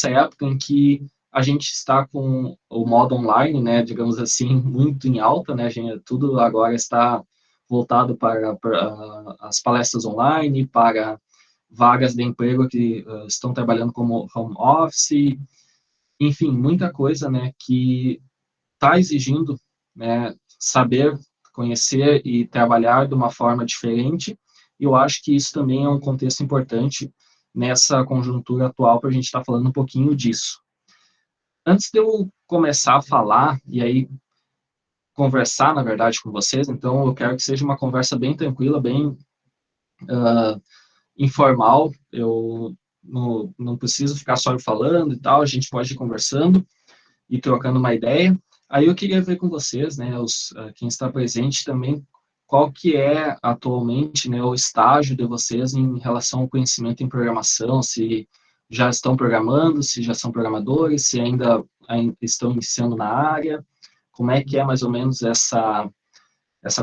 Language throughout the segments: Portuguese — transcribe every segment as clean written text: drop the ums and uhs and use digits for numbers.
época em que a gente está com o modo online, né, digamos assim, muito em alta, né, tudo agora está voltado para as palestras online, para vagas de emprego que estão trabalhando como home office, enfim, muita coisa, né, que está exigindo, né, saber, conhecer e trabalhar de uma forma diferente. E eu acho que isso também é um contexto importante nessa conjuntura atual para a gente estar falando um pouquinho disso. Antes de eu começar a falar e aí conversar, na verdade, com vocês, então eu quero que seja uma conversa bem tranquila, bem informal. Eu não preciso ficar só eu falando e tal, a gente pode ir conversando e trocando uma ideia. Aí eu queria ver com vocês, né, quem está presente também, qual que é atualmente, né, o estágio de vocês em relação ao conhecimento em programação, se já estão programando, se já são programadores, se ainda estão iniciando na área, como é que é mais ou menos essa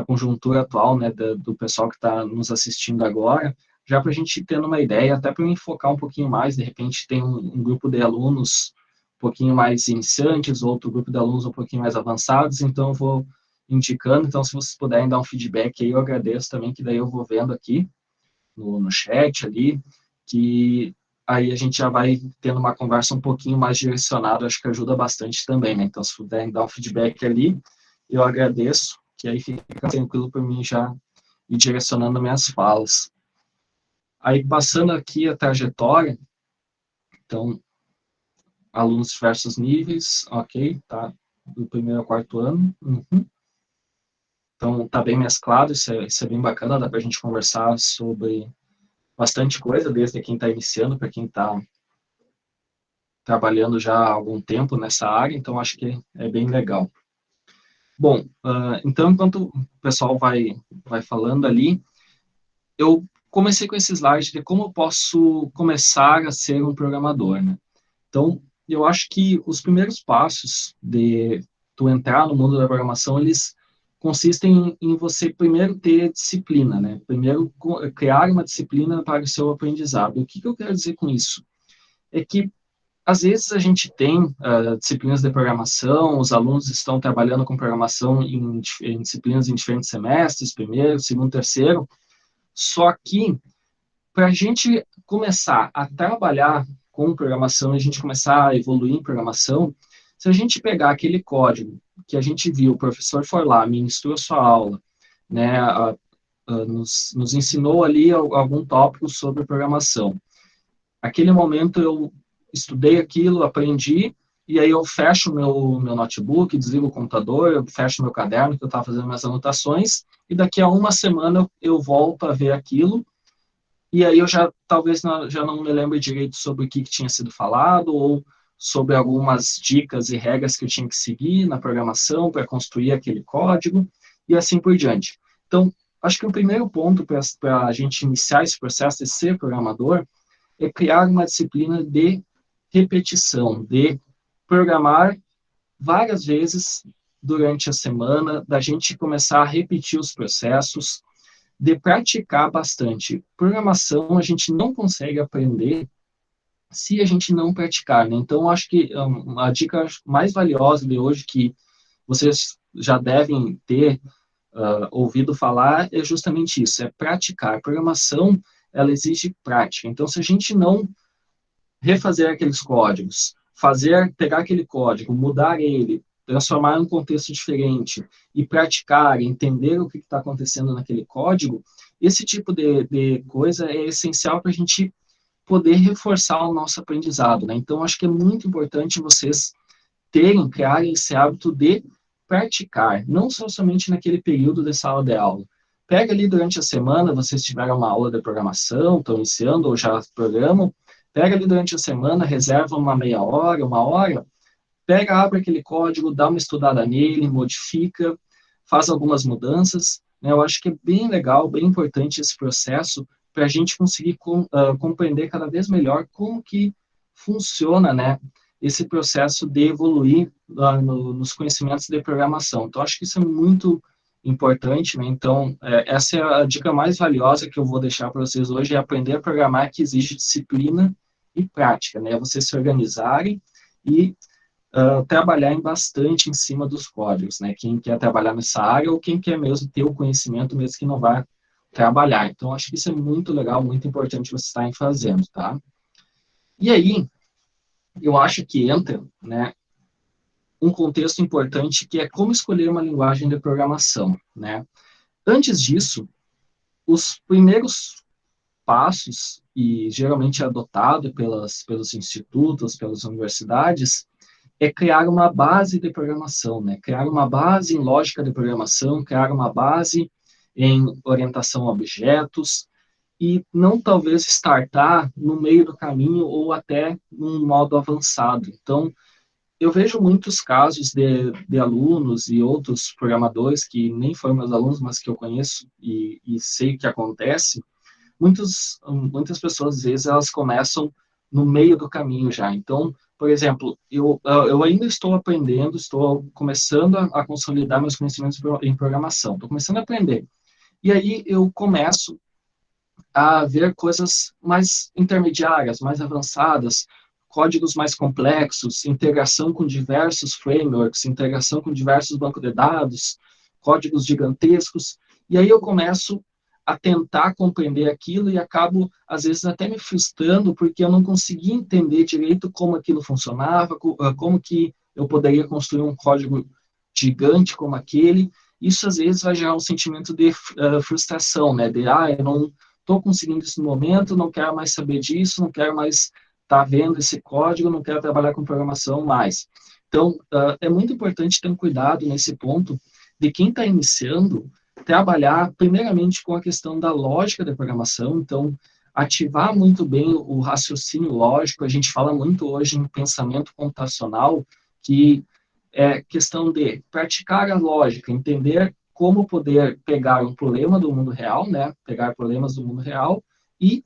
conjuntura atual, né, do pessoal que está nos assistindo agora, já para a gente tendo uma ideia, até para me focar um pouquinho mais, de repente tem um grupo de alunos um pouquinho mais iniciantes, outro grupo de alunos um pouquinho mais avançados, então eu vou indicando, então se vocês puderem dar um feedback aí, eu agradeço também, que daí eu vou vendo aqui no chat ali, que aí a gente já vai tendo uma conversa um pouquinho mais direcionada, acho que ajuda bastante também, né? Então se puderem dar um feedback ali, eu agradeço, que aí fica tranquilo para mim já ir direcionando minhas falas. Aí, passando aqui a trajetória, então, alunos de diversos níveis, ok, tá, do primeiro ao quarto ano, então tá bem mesclado, isso é bem bacana, dá para a gente conversar sobre bastante coisa, desde quem está iniciando para quem está trabalhando já há algum tempo nessa área, então acho que é bem legal. Bom, então enquanto o pessoal vai falando ali, eu comecei com esse slide de como eu posso começar a ser um programador, né? Então, eu acho que os primeiros passos de tu entrar no mundo da programação, eles consistem em você primeiro ter disciplina, né? Primeiro criar uma disciplina para o seu aprendizado. O que eu quero dizer com isso? É que às vezes a gente tem disciplinas de programação, os alunos estão trabalhando com programação em disciplinas em diferentes semestres, primeiro, segundo, terceiro, só que para a gente começar a trabalhar com programação, a gente começar a evoluir em programação, se a gente pegar aquele código que a gente viu, o professor foi lá, ministrou a sua aula, né, nos ensinou ali algum tópico sobre programação. Aquele momento eu estudei aquilo, aprendi, e aí eu fecho o meu notebook, desligo o computador, eu fecho meu caderno, que eu estava fazendo minhas anotações, e daqui a uma semana eu volto a ver aquilo, e aí eu talvez já não me lembro direito sobre o que tinha sido falado, ou sobre algumas dicas e regras que eu tinha que seguir na programação para construir aquele código, e assim por diante. Então, acho que o primeiro ponto para a gente iniciar esse processo de ser programador é criar uma disciplina de repetição, de programar várias vezes durante a semana, da gente começar a repetir os processos, de praticar bastante. Programação a gente não consegue aprender se a gente não praticar, né? Então, acho que a dica mais valiosa de hoje, que vocês já devem ter ouvido falar, é justamente isso, é praticar. A programação, ela exige prática. Então, se a gente não refazer aqueles códigos, pegar aquele código, mudar ele, transformar em um contexto diferente e praticar, entender o que está acontecendo naquele código, esse tipo de coisa é essencial para a gente poder reforçar o nosso aprendizado, né? Então, acho que é muito importante vocês criarem esse hábito de praticar, não só somente naquele período de sala de aula. Pega ali durante a semana, vocês tiveram uma aula de programação, estão iniciando ou já programam, pega ali durante a semana, reserva uma meia hora, uma hora, pega, abre aquele código, dá uma estudada nele, modifica, faz algumas mudanças, né? Eu acho que é bem legal, bem importante esse processo para a gente conseguir compreender cada vez melhor como que funciona, né, esse processo de evoluir nos conhecimentos de programação. Então, acho que isso é muito importante, né? Então, essa é a dica mais valiosa que eu vou deixar para vocês hoje, é aprender a programar, que exige disciplina e prática, né? Você se organizarem e trabalharem bastante em cima dos códigos, né? Quem quer trabalhar nessa área ou quem quer mesmo ter o conhecimento mesmo que não vai trabalhar. Então, acho que isso é muito legal, muito importante vocês estarem fazendo, tá? E aí, eu acho que entra, né, um contexto importante que é como escolher uma linguagem de programação, né? Antes disso, os primeiros passos, e geralmente é adotado pelos institutos, pelas universidades, é criar uma base de programação, né? Criar uma base em lógica de programação, criar uma base em orientação a objetos, e não talvez startar no meio do caminho ou até num modo avançado. Então, eu vejo muitos casos de alunos e outros programadores que nem foram meus alunos, mas que eu conheço e sei que acontece. Muitas pessoas, às vezes, elas começam no meio do caminho já. Então, por exemplo, eu ainda estou aprendendo, estou começando a consolidar meus conhecimentos em programação, estou começando a aprender. E aí eu começo a ver coisas mais intermediárias, mais avançadas, códigos mais complexos, integração com diversos frameworks, integração com diversos bancos de dados, códigos gigantescos, e aí eu começo a tentar compreender aquilo e acabo, às vezes, até me frustrando porque eu não conseguia entender direito como aquilo funcionava, como que eu poderia construir um código gigante como aquele. Isso, às vezes, vai gerar um sentimento de frustração, né? De, eu não estou conseguindo isso no momento, não quero mais saber disso, não quero mais estar vendo esse código, não quero trabalhar com programação mais. Então, é muito importante ter um cuidado nesse ponto de quem está iniciando, trabalhar primeiramente com a questão da lógica da programação, então, ativar muito bem o raciocínio lógico, a gente fala muito hoje em pensamento computacional, que é questão de praticar a lógica, entender como poder pegar um problema do mundo real, né, pegar problemas do mundo real e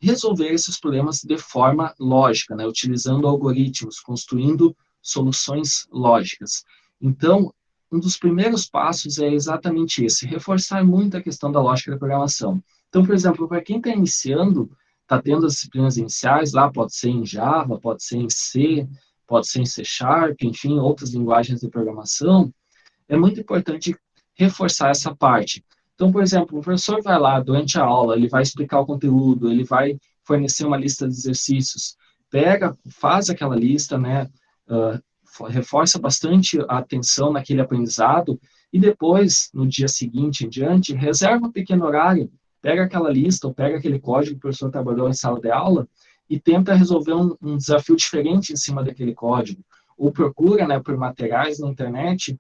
resolver esses problemas de forma lógica, né, utilizando algoritmos, construindo soluções lógicas. Então, um dos primeiros passos é exatamente esse, reforçar muito a questão da lógica da programação. Então, por exemplo, para quem está iniciando, está tendo as disciplinas iniciais lá, pode ser em Java, pode ser em C, pode ser em C Sharp, enfim, outras linguagens de programação, é muito importante reforçar essa parte. Então, por exemplo, o professor vai lá durante a aula, ele vai explicar o conteúdo, ele vai fornecer uma lista de exercícios, pega, faz aquela lista, né, reforça bastante a atenção naquele aprendizado e depois, no dia seguinte em diante, reserva um pequeno horário, pega aquela lista ou pega aquele código que o professor trabalhou em sala de aula e tenta resolver um desafio diferente em cima daquele código. Ou procura, né, por materiais na internet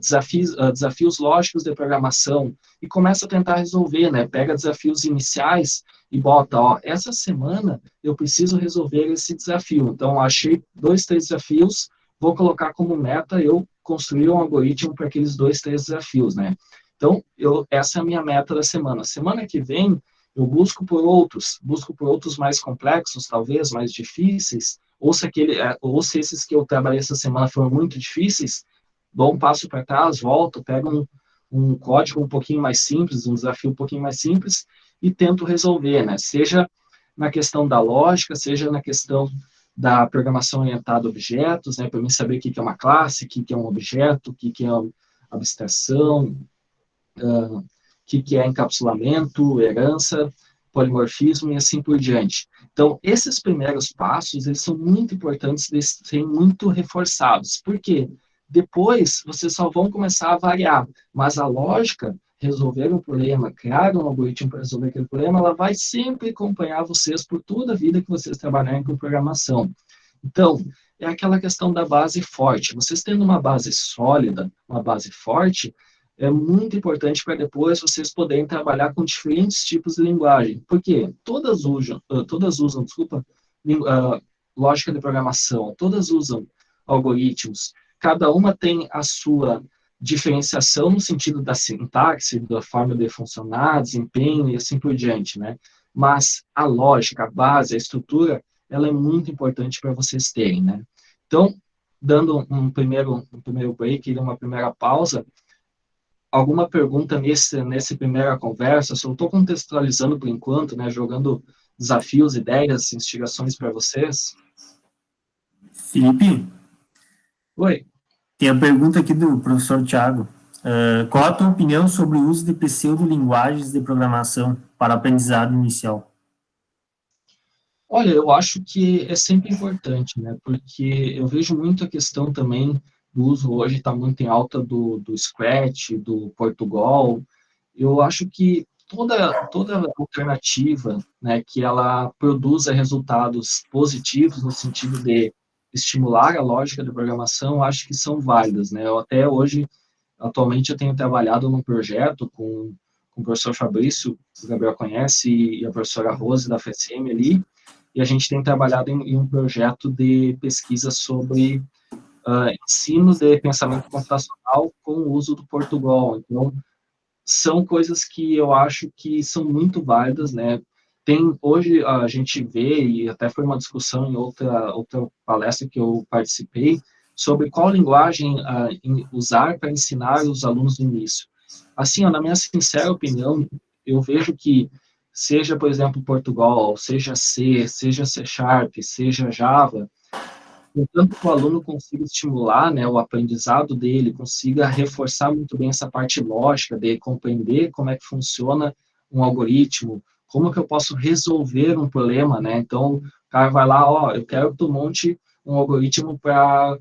desafios lógicos de programação e começa a tentar resolver, né? Pega desafios iniciais e bota, essa semana eu preciso resolver esse desafio. Então, achei 2, 3 desafios, vou colocar como meta eu construir um algoritmo para aqueles 2, 3 desafios, né? Então, essa é a minha meta da semana. Semana que vem, eu busco por outros mais complexos, talvez, mais difíceis, ou se esses que eu trabalhei essa semana foram muito difíceis, dou um passo para trás, volto, pego um código um pouquinho mais simples, um desafio um pouquinho mais simples e tento resolver, né? Seja na questão da lógica, seja na questão da programação orientada a objetos, né? Para mim saber o que é uma classe, o que é um objeto, o que é abstração, o que é encapsulamento, herança, polimorfismo e assim por diante. Então, esses primeiros passos, eles são muito importantes de serem muito reforçados. Por quê? Depois, vocês só vão começar a variar, mas a lógica, resolver um problema, criar um algoritmo para resolver aquele problema, ela vai sempre acompanhar vocês por toda a vida que vocês trabalharem com programação. Então, é aquela questão da base forte. Vocês tendo uma base sólida, uma base forte, é muito importante para depois vocês poderem trabalhar com diferentes tipos de linguagem. Porque todas usam, desculpa, lógica de programação, todas usam algoritmos. Cada uma tem a sua diferenciação no sentido da sintaxe, da forma de funcionar, desempenho e assim por diante, né? Mas a lógica, a base, a estrutura, ela é muito importante para vocês terem, né? Então, dando um primeiro break, uma primeira pausa, alguma pergunta nesse primeira conversa, só estou contextualizando por enquanto, né, jogando desafios, ideias, instigações para vocês. Felipe, Oi. tem a pergunta aqui do professor Tiago. Qual a tua opinião sobre o uso de pseudo-linguagens de programação para aprendizado inicial? Olha, eu acho que é sempre importante, né? Porque eu vejo muito a questão também do uso hoje está muito em alta do Scratch, do Portugal. Eu acho que toda alternativa, né, que ela produza resultados positivos no sentido de estimular a lógica da programação, eu acho que são válidas, né? Eu até hoje, atualmente, eu tenho trabalhado num projeto com o professor Fabrício, que o Gabriel conhece, e a professora Rose da FSM ali, e a gente tem trabalhado em um projeto de pesquisa sobre ensino de pensamento computacional com o uso do Portugal. Então, são coisas que eu acho que são muito válidas, né? Hoje a gente vê, e até foi uma discussão em outra palestra que eu participei, sobre qual linguagem usar para ensinar os alunos no início. Assim, ó, na minha sincera opinião, eu vejo que seja, por exemplo, Portugal, seja C, seja C Sharp, seja Java, contanto que o aluno consiga estimular, né, o aprendizado dele, consiga reforçar muito bem essa parte lógica de compreender como é que funciona um algoritmo, como que eu posso resolver um problema, né? Então, o cara vai lá, ó, eu quero que tu monte um algoritmo para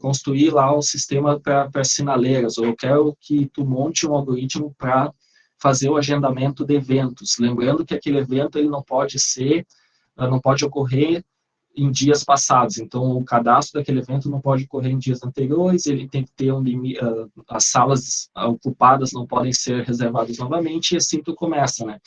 construir lá o sistema para sinaleiras, ou eu quero que tu monte um algoritmo para fazer o agendamento de eventos. Lembrando que aquele evento ele não pode ocorrer em dias passados. Então, o cadastro daquele evento não pode ocorrer em dias anteriores, ele tem que ter um limite, as salas ocupadas não podem ser reservadas novamente, e assim tu começa, né?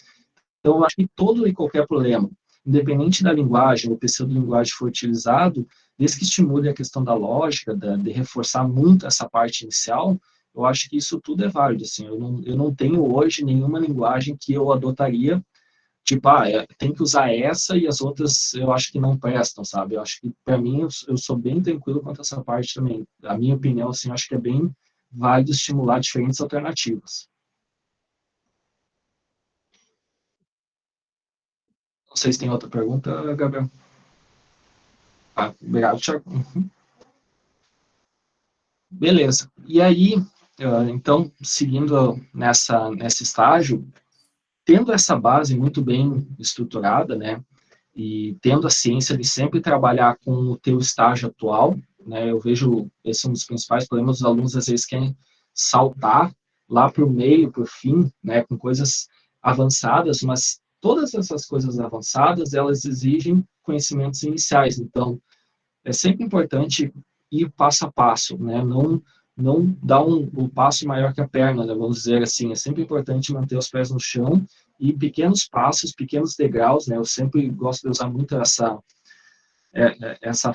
Então, eu acho que todo e qualquer problema, independente da linguagem, ou pseudo-linguagem for utilizado, desde que estimule a questão da lógica, de reforçar muito essa parte inicial, eu acho que isso tudo é válido. Assim, eu não tenho hoje nenhuma linguagem que eu adotaria tipo, tem que usar essa e as outras eu acho que não prestam, sabe? Eu acho que, para mim, eu sou bem tranquilo quanto a essa parte também. A minha opinião, assim, eu acho que é bem válido estimular diferentes alternativas. Não sei se tem outra pergunta, Gabriel. Obrigado, Thiago. Beleza. E aí, então, seguindo nesse estágio, tendo essa base muito bem estruturada, né? E tendo a ciência de sempre trabalhar com o teu estágio atual, né, eu vejo esse é um dos principais problemas, os alunos às vezes querem saltar lá para o meio, para o fim, né, com coisas avançadas, mas todas essas coisas avançadas, elas exigem conhecimentos iniciais, então é sempre importante ir passo a passo, né, não dar o passo maior que a perna, né, vamos dizer assim, é sempre importante manter os pés no chão e pequenos passos, pequenos degraus, né? Eu sempre gosto de usar muito essa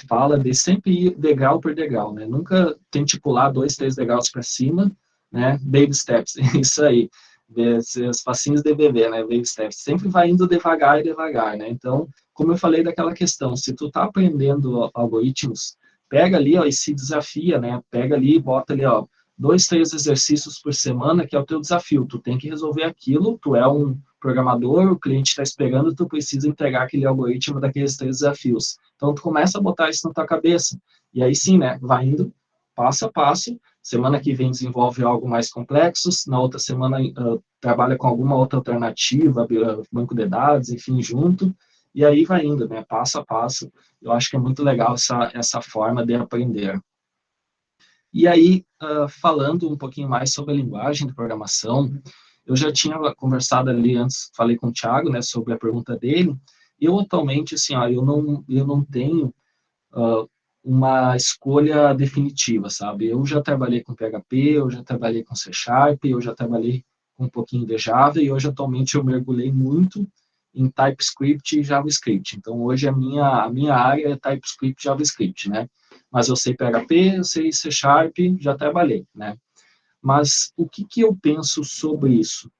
fala de sempre ir degrau por degrau, né? Nunca tente pular 2, 3 degraus para cima, né? Baby steps, isso aí. Os passinhos de bebê, né? Baby steps. Sempre vai indo devagar e devagar, né? Então, como eu falei daquela questão, se tu tá aprendendo algoritmos, pega ali, ó, e se desafia, né? Pega ali e bota ali, ó, 2, 3 exercícios por semana, que é o teu desafio. Tu tem que resolver aquilo, tu é um programador, o cliente está esperando, tu precisa entregar aquele algoritmo daqueles 3 desafios. Então, tu começa a botar isso na tua cabeça. E aí sim, né, vai indo passo a passo. Semana que vem desenvolve algo mais complexo, na outra semana trabalha com alguma outra alternativa, banco de dados, enfim, junto. E aí vai indo, né, passo a passo. Eu acho que é muito legal essa forma de aprender. E aí, falando um pouquinho mais sobre a linguagem de programação, eu já tinha conversado ali antes, falei com o Thiago, né, sobre a pergunta dele. Eu atualmente, assim, ó, eu não tenho uma escolha definitiva, sabe? Eu já trabalhei com PHP, eu já trabalhei com C Sharp, eu já trabalhei com um pouquinho de Java e hoje atualmente eu mergulhei muito em TypeScript e JavaScript. Então hoje a minha área é TypeScript e JavaScript, né? Mas eu sei PHP, eu sei C Sharp, já trabalhei, né? Mas o que eu penso sobre isso?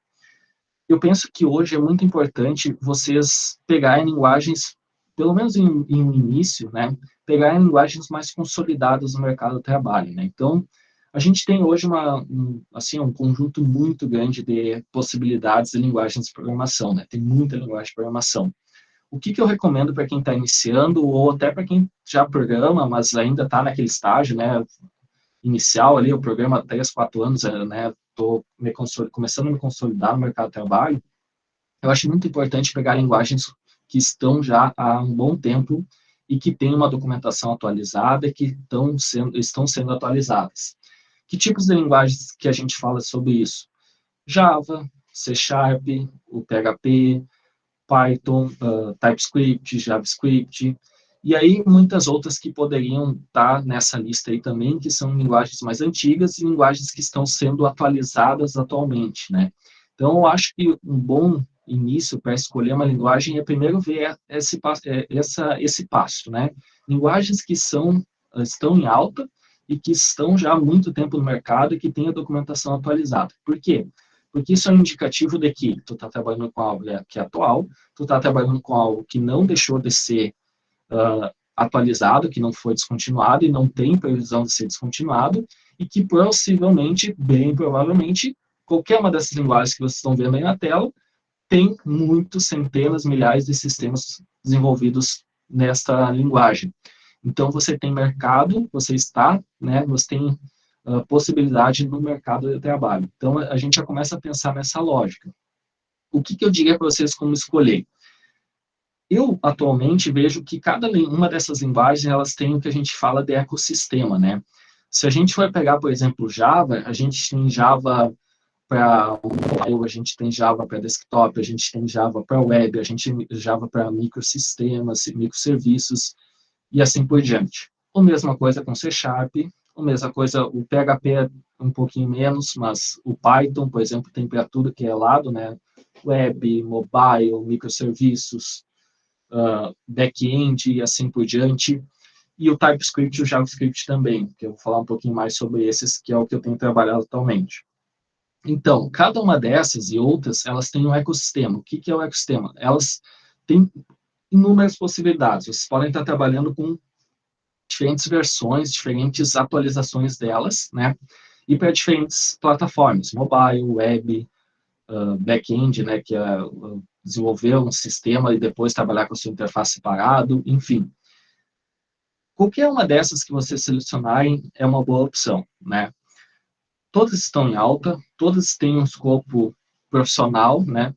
Eu penso que hoje é muito importante vocês pegarem linguagens, pelo menos em um início, né, pegarem linguagens mais consolidadas no mercado do trabalho, né. Então, a gente tem hoje assim, um conjunto muito grande de possibilidades de linguagens de programação, né, tem muita linguagem de programação. o que eu recomendo para quem está iniciando, ou até para quem já programa, mas ainda está naquele estágio, né, inicial ali, o programa há 3, 4 anos, né, estou começando a me consolidar no mercado de trabalho. Eu acho muito importante pegar linguagens que estão já há um bom tempo e que têm uma documentação atualizada e que estão sendo atualizadas. Que tipos de linguagens que a gente fala sobre isso? Java, C Sharp, o PHP, Python, TypeScript, JavaScript, e aí muitas outras que poderiam estar nessa lista aí também, que são linguagens mais antigas e linguagens que estão sendo atualizadas atualmente, né? Então, eu acho que um bom início para escolher uma linguagem é primeiro ver esse passo, né? Linguagens que estão em alta e que estão já há muito tempo no mercado e que têm a documentação atualizada. Por quê? Porque isso é um indicativo de que tu está trabalhando com algo que é atual, tu está trabalhando com algo que não deixou de ser atualizado, que não foi descontinuado e não tem previsão de ser descontinuado, e que possivelmente, bem provavelmente, qualquer uma dessas linguagens que vocês estão vendo aí na tela, tem muitos, centenas, milhares de sistemas desenvolvidos nesta linguagem. Então, você tem mercado, você tem possibilidade no mercado de trabalho. Então, a gente já começa a pensar nessa lógica. O que eu diria para vocês como escolher? Eu, atualmente, vejo que cada uma dessas linguagens, elas têm o que a gente fala de ecossistema, né? Se a gente for pegar, por exemplo, Java, a gente tem Java para mobile, a gente tem Java para desktop, a gente tem Java para web, a gente tem Java para microsistemas, microserviços e assim por diante. A mesma coisa com C Sharp, a mesma coisa, o PHP é um pouquinho menos, mas o Python, por exemplo, tem para tudo que é lado, né? Web, mobile, microserviços, back-end e assim por diante. E o TypeScript e o JavaScript também, que eu vou falar um pouquinho mais sobre esses, que é o que eu tenho trabalhado atualmente. Então, cada uma dessas e outras, elas têm um ecossistema. O que é o ecossistema? Elas têm inúmeras possibilidades. Vocês podem estar trabalhando com diferentes versões, diferentes atualizações delas, né? E para diferentes plataformas, mobile, web, back-end, né? Que é desenvolver um sistema e depois trabalhar com a sua interface separado, enfim. Qualquer uma dessas que vocês selecionarem é uma boa opção, né? Todas estão em alta, todas têm um escopo profissional, né?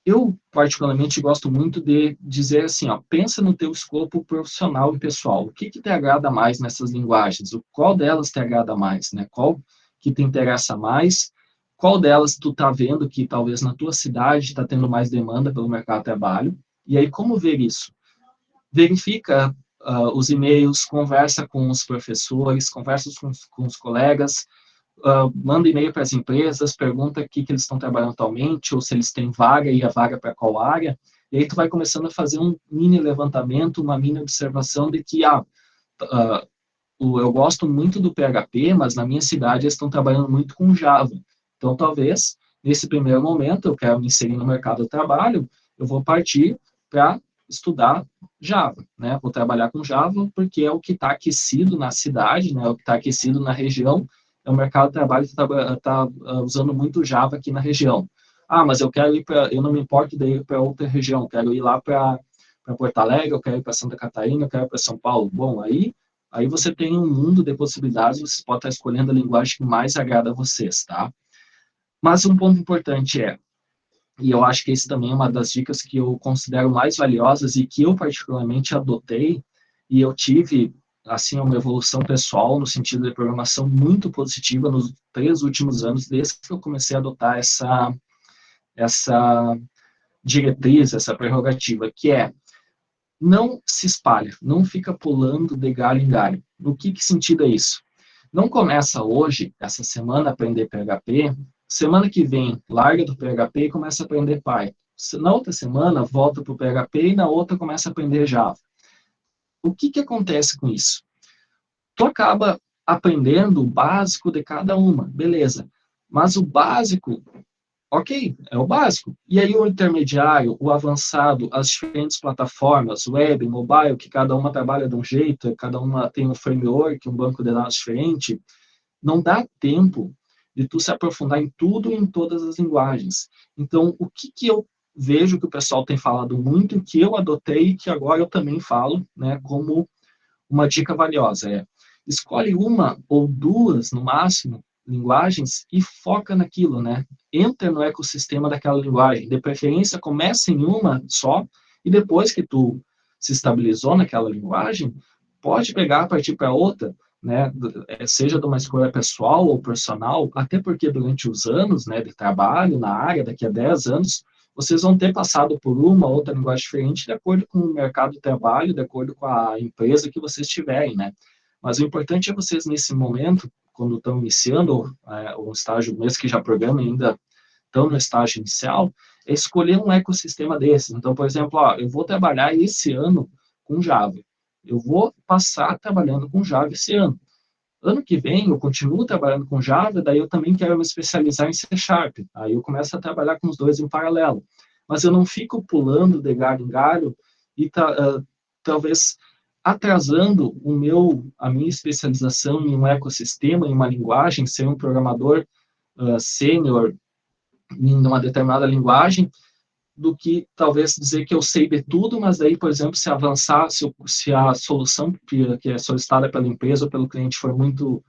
Eu, particularmente, gosto muito de dizer assim, ó, pensa no teu escopo profissional e pessoal. O que te agrada mais nessas linguagens? Qual delas te agrada mais, né? Qual que te interessa mais? Qual delas tu tá vendo que talvez na tua cidade está tendo mais demanda pelo mercado de trabalho? E aí, como ver isso? Verifica os e-mails, conversa com os professores, conversa com os colegas, manda e-mail para as empresas, pergunta o que eles estão trabalhando atualmente, ou se eles têm vaga e a vaga para qual área, e aí tu vai começando a fazer um mini levantamento, uma mini observação de que, eu gosto muito do PHP, mas na minha cidade eles estão trabalhando muito com Java. Então, talvez, nesse primeiro momento, eu quero me inserir no mercado de trabalho, eu vou partir para estudar Java, né? Vou trabalhar com Java porque é o que está aquecido na cidade, né? É o que está aquecido na região, é o mercado de trabalho que está usando muito Java aqui na região. Mas eu quero ir eu não me importo de ir para outra região, quero ir lá para Porto Alegre, eu quero ir para Santa Catarina, eu quero ir para São Paulo. Bom, aí você tem um mundo de possibilidades, você pode estar escolhendo a linguagem que mais agrada a vocês, tá? Mas um ponto importante e eu acho que esse também é uma das dicas que eu considero mais valiosas e que eu particularmente adotei, e eu tive, assim, uma evolução pessoal no sentido de programação muito positiva nos 3 últimos anos, desde que eu comecei a adotar essa diretriz, essa prerrogativa, que é não se espalha, não fica pulando de galho em galho. No que sentido é isso? Não começa hoje, essa semana, a aprender PHP, semana que vem, larga do PHP e começa a aprender Python. Na outra semana, volta para o PHP e na outra começa a aprender Java. O que acontece com isso? Tu acaba aprendendo o básico de cada uma, beleza. Mas o básico, ok, é o básico. E aí o intermediário, o avançado, as diferentes plataformas, web, mobile, que cada uma trabalha de um jeito, cada uma tem um framework, um banco de dados diferente, não dá tempo de tu se aprofundar em tudo e em todas as linguagens. Então, o que eu vejo que o pessoal tem falado muito, que eu adotei e que agora eu também falo, né, como uma dica valiosa, escolhe uma ou duas, no máximo, linguagens e foca naquilo, né? Entra no ecossistema daquela linguagem. De preferência, começa em uma só e depois que tu se estabilizou naquela linguagem, pode pegar, partir para outra, né? Seja de uma escolha pessoal ou profissional, até porque durante os anos, né, de trabalho na área, daqui a 10 anos, vocês vão ter passado por uma ou outra linguagem diferente de acordo com o mercado de trabalho, de acordo com a empresa que vocês tiverem, né? Mas o importante é vocês, nesse momento, quando estão iniciando o estágio, mesmo que já programam ainda estão no estágio inicial, é escolher um ecossistema desses. Então, por exemplo, eu vou trabalhar esse ano com Java. Eu vou passar trabalhando com Java esse ano. Ano que vem, eu continuo trabalhando com Java, daí eu também quero me especializar em C Sharp. Aí eu começo a trabalhar com os dois em paralelo. Mas eu não fico pulando de galho em galho e talvez atrasando a minha especialização em um ecossistema, em uma linguagem, ser um programador sênior em uma determinada linguagem, do que talvez dizer que eu sei de tudo, mas daí, por exemplo, se avançar, se a solução que é solicitada pela empresa ou pelo cliente for muito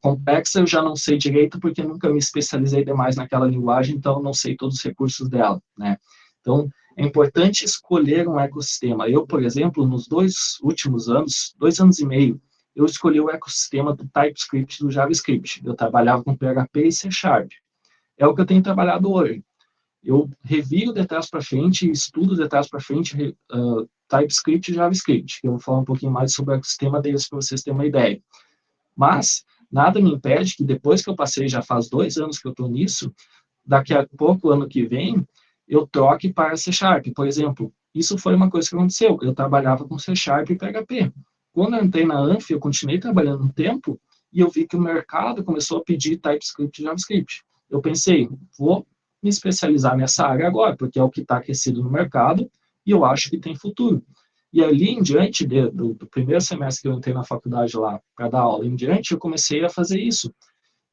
complexa, eu já não sei direito porque nunca me especializei demais naquela linguagem, então não sei todos os recursos dela, né? Então, é importante escolher um ecossistema. Eu, por exemplo, nos 2 anos e meio, eu escolhi o ecossistema do TypeScript e do JavaScript. Eu trabalhava com PHP e C Sharp. É o que eu tenho trabalhado hoje. Eu reviro de trás para frente, estudo de trás para frente TypeScript e JavaScript. Eu vou falar um pouquinho mais sobre o ecossistema deles para vocês terem uma ideia. Mas nada me impede que depois que eu passei, já faz 2 anos que eu estou nisso, daqui a pouco, ano que vem, eu troque para C Sharp. Por exemplo, isso foi uma coisa que aconteceu. Eu trabalhava com C Sharp e PHP. Quando eu entrei na Anf, eu continuei trabalhando um tempo e eu vi que o mercado começou a pedir TypeScript e JavaScript. Eu pensei, vou me especializar nessa área agora, porque é o que está aquecido no mercado e eu acho que tem futuro. E ali em diante, do primeiro semestre que eu entrei na faculdade lá para dar aula em diante, eu comecei a fazer isso.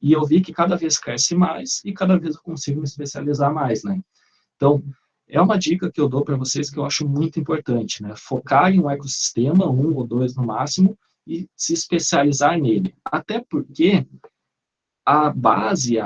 E eu vi que cada vez cresce mais e cada vez eu consigo me especializar mais, né? Então, é uma dica que eu dou para vocês que eu acho muito importante, né? Focar em um ecossistema, um ou dois no máximo, e se especializar nele. Até porque a base,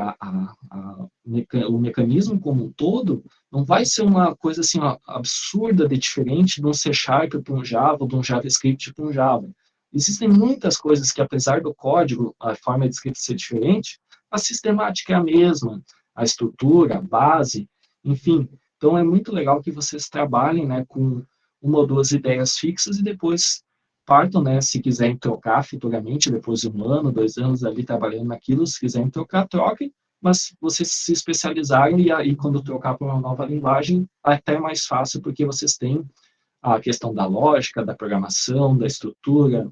o mecanismo como um todo, não vai ser uma coisa assim absurda de diferente de um C Sharp para um Java, de um JavaScript para um Java. Existem muitas coisas que, apesar do código, a forma de escrita ser diferente, a sistemática é a mesma, a estrutura, a base, enfim. Então, é muito legal que vocês trabalhem, né, com uma ou duas ideias fixas e depois partam, né, se quiserem trocar futuramente, depois de 1 ano, 2 anos ali trabalhando naquilo, se quiserem trocar, troquem, mas vocês se especializarem e aí quando trocar para uma nova linguagem, até é mais fácil, porque vocês têm a questão da lógica, da programação, da estrutura,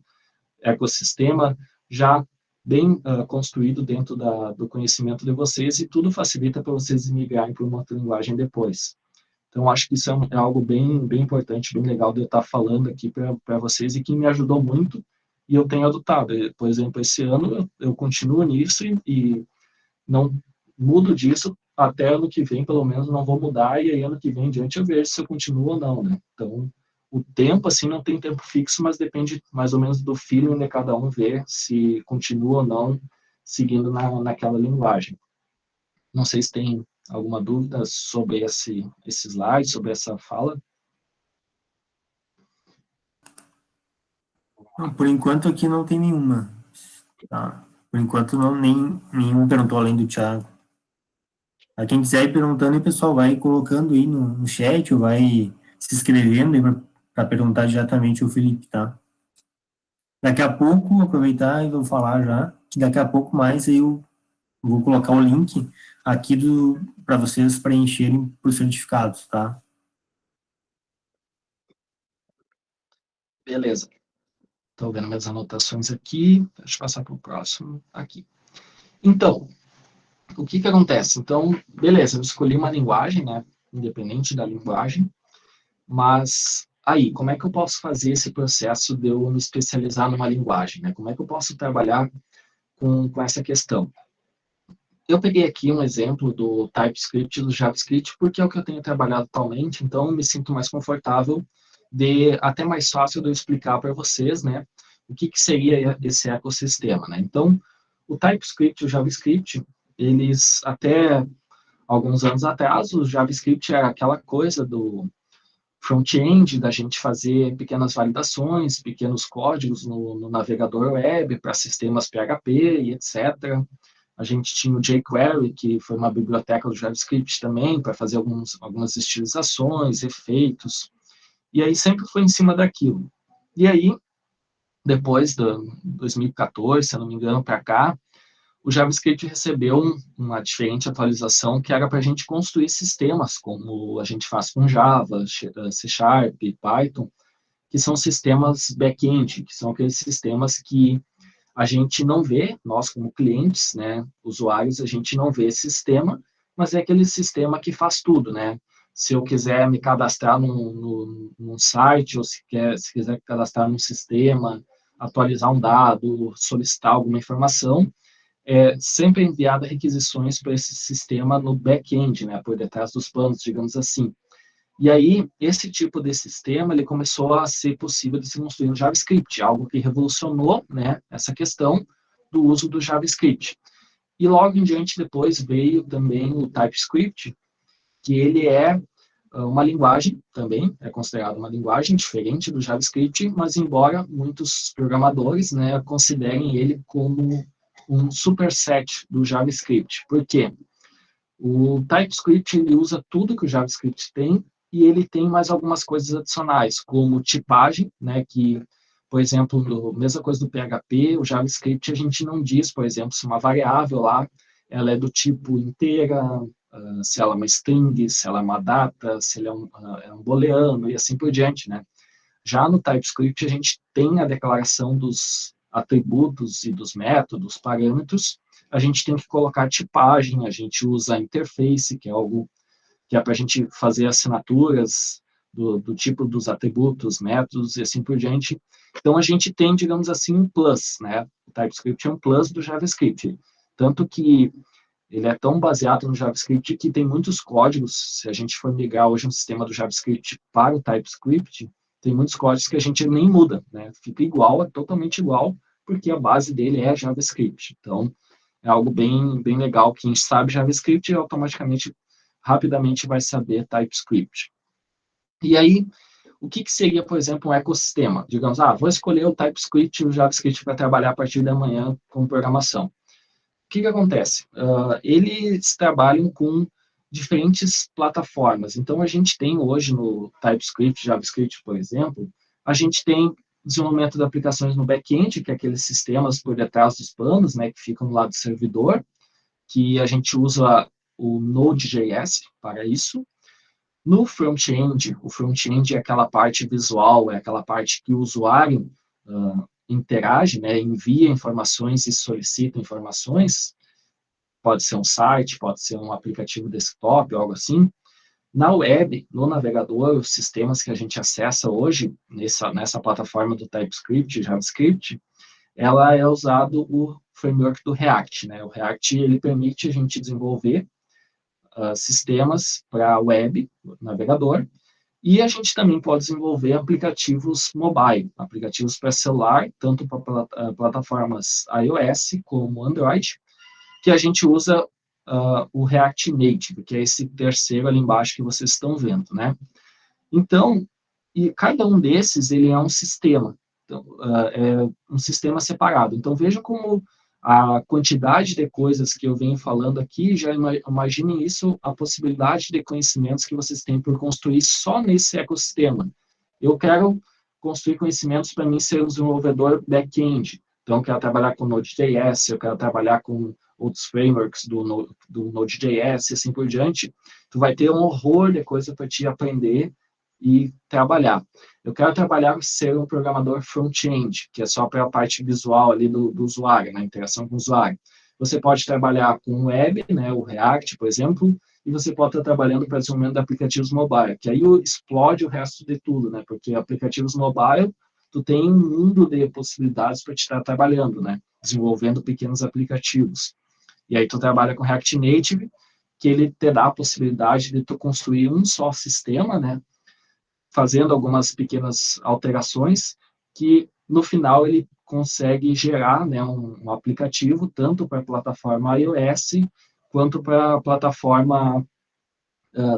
ecossistema, já bem construído dentro do conhecimento de vocês e tudo facilita para vocês migrarem para uma outra linguagem depois. Então, acho que isso é algo bem, bem importante, bem legal de eu estar falando aqui para vocês e que me ajudou muito e eu tenho adotado. Por exemplo, esse ano eu continuo nisso e não mudo disso até ano que vem, pelo menos não vou mudar, e aí ano que vem em diante eu vejo se eu continuo ou não, né? Então, o tempo, assim, não tem tempo fixo, mas depende mais ou menos do feeling de cada um ver se continua ou não seguindo naquela linguagem. Não sei se tem alguma dúvida sobre esse slide, sobre essa fala. Por enquanto aqui não tem nenhuma. Tá? Por enquanto não, nenhum perguntou além do Thiago. A quem quiser ir perguntando, o pessoal vai colocando aí no chat ou vai se inscrevendo para perguntar diretamente ao Felipe, tá? Daqui a pouco, aproveitar e vou falar já, que daqui a pouco mais eu vou colocar o link aqui para vocês preencherem por certificados, tá? Beleza. Estou vendo minhas anotações aqui. Deixa eu passar para o próximo. Aqui. Então, o que acontece? Então, beleza, eu escolhi uma linguagem, né? Independente da linguagem. Mas aí, como é que eu posso fazer esse processo de eu me especializar numa linguagem, né? Como é que eu posso trabalhar com essa questão? Eu peguei aqui um exemplo do TypeScript e do JavaScript, porque é o que eu tenho trabalhado atualmente, então me sinto mais confortável, até mais fácil de eu explicar para vocês, né, o que seria esse ecossistema, né. Então, o TypeScript e o JavaScript, eles, até alguns anos atrás, o JavaScript era aquela coisa do front-end, da gente fazer pequenas validações, pequenos códigos no navegador web para sistemas PHP e etc. A gente tinha o jQuery, que foi uma biblioteca do JavaScript também, para fazer algumas estilizações, efeitos. E aí sempre foi em cima daquilo. E aí, depois de 2014, se eu não me engano, para cá, o JavaScript recebeu uma diferente atualização que era para a gente construir sistemas, como a gente faz com Java, C Sharp, Python, que são sistemas back-end, que são aqueles sistemas que a gente não vê, nós como clientes, né, usuários, a gente não vê esse sistema, mas é aquele sistema que faz tudo, né? Se eu quiser me cadastrar num site, ou se quiser me cadastrar num sistema, atualizar um dado, solicitar alguma informação, sempre enviada requisições para esse sistema no back-end, né, por detrás dos panos, digamos assim. E aí, esse tipo de sistema, ele começou a ser possível de se construir no JavaScript, algo que revolucionou, né, essa questão do uso do JavaScript. E logo em diante, depois, veio também o TypeScript, que ele é uma linguagem também, é considerado uma linguagem diferente do JavaScript, mas embora muitos programadores, né, considerem ele como um superset do JavaScript. Por quê? O TypeScript ele usa tudo que o JavaScript tem e ele tem mais algumas coisas adicionais, como tipagem, né, que, por exemplo, mesma coisa do PHP, o JavaScript a gente não diz, por exemplo, se uma variável lá ela é do tipo inteira, se ela é uma string, se ela é uma data, se ela é um booleano e assim por diante, né? Já no TypeScript a gente tem a declaração dos atributos e dos métodos, parâmetros, a gente tem que colocar tipagem, a gente usa a interface, que é algo que é para a gente fazer assinaturas do tipo dos atributos, métodos e assim por diante. Então, a gente tem, digamos assim, um plus, né? O TypeScript é um plus do JavaScript. Tanto que ele é tão baseado no JavaScript que tem muitos códigos, se a gente for migrar hoje um sistema do JavaScript para o TypeScript, tem muitos códigos que a gente nem muda, né? Fica igual, é totalmente igual, porque a base dele é JavaScript. Então, é algo bem legal. Quem sabe JavaScript automaticamente, rapidamente vai saber TypeScript. E aí, o que seria, por exemplo, um ecossistema? Digamos, vou escolher o TypeScript e o JavaScript para trabalhar a partir da manhã com programação. O que acontece? Eles trabalham com diferentes plataformas. Então, a gente tem hoje no TypeScript, JavaScript, por exemplo, a gente tem desenvolvimento de aplicações no back-end, que é aqueles sistemas por detrás dos panos, né, que ficam do lado do servidor, que a gente usa o Node.js para isso. No front-end, o front-end é aquela parte visual, é aquela parte que o usuário interage, né, envia informações e solicita informações, pode ser um site, pode ser um aplicativo desktop, algo assim. Na web, no navegador, os sistemas que a gente acessa hoje, nessa plataforma do TypeScript, JavaScript, ela é usado o framework do React, né? O React, ele permite a gente desenvolver sistemas para web, navegador, e a gente também pode desenvolver aplicativos mobile, aplicativos para celular, tanto para plataformas iOS como Android, que a gente usa o React Native, que é esse terceiro ali embaixo que vocês estão vendo, né? Então, e cada um desses, ele é um sistema, então, é um sistema separado. Então, veja como a quantidade de coisas que eu venho falando aqui, já imagine isso, a possibilidade de conhecimentos que vocês têm por construir só nesse ecossistema. Eu quero construir conhecimentos para mim ser um desenvolvedor back-end. Então, eu quero trabalhar com Node.js, eu quero trabalhar com outros frameworks do Node.js e assim por diante. Tu vai ter um horror de coisa para te aprender e trabalhar. Eu quero trabalhar ser um programador front-end, que é só para a parte visual ali do usuário, na interação com o usuário. Você pode trabalhar com web, né, o React, por exemplo, e você pode estar trabalhando para desenvolvimento de aplicativos mobile, que aí explode o resto de tudo, né, porque aplicativos mobile, tu tem um mundo de possibilidades para te estar trabalhando, né, desenvolvendo pequenos aplicativos. E aí tu trabalha com React Native, que ele te dá a possibilidade de tu construir um só sistema, né, fazendo algumas pequenas alterações, que no final ele consegue gerar, né, um aplicativo tanto para a plataforma iOS quanto para a plataforma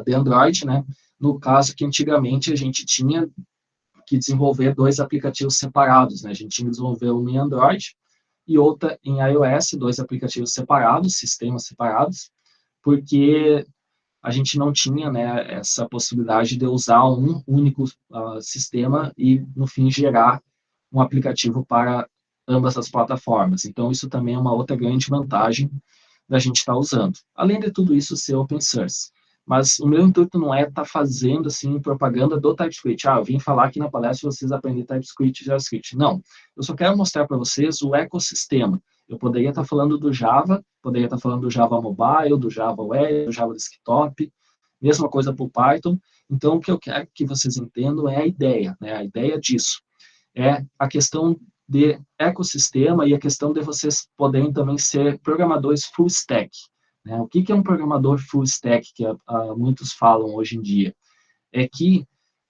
de Android, né? No caso que antigamente a gente tinha que desenvolver dois aplicativos separados, né? A gente tinha que desenvolver um em Android e outra em iOS, dois aplicativos separados, sistemas separados, porque a gente não tinha, né, essa possibilidade de usar um único sistema e, no fim, gerar um aplicativo para ambas as plataformas. Então, isso também é uma outra grande vantagem da gente estar usando. Além de tudo isso ser open source. Mas o meu intuito não é estar fazendo assim propaganda do TypeScript. Eu vim falar aqui na palestra vocês aprenderem TypeScript e JavaScript. Não, eu só quero mostrar para vocês o ecossistema. Eu poderia estar falando do Java, poderia estar falando do Java Mobile, do Java Web, do Java Desktop, mesma coisa para o Python. Então, o que eu quero que vocês entendam é a ideia, né? A ideia disso é a questão de ecossistema e a questão de vocês poderem também ser programadores full stack. Né? O que é um programador full stack, que muitos falam hoje em dia? É que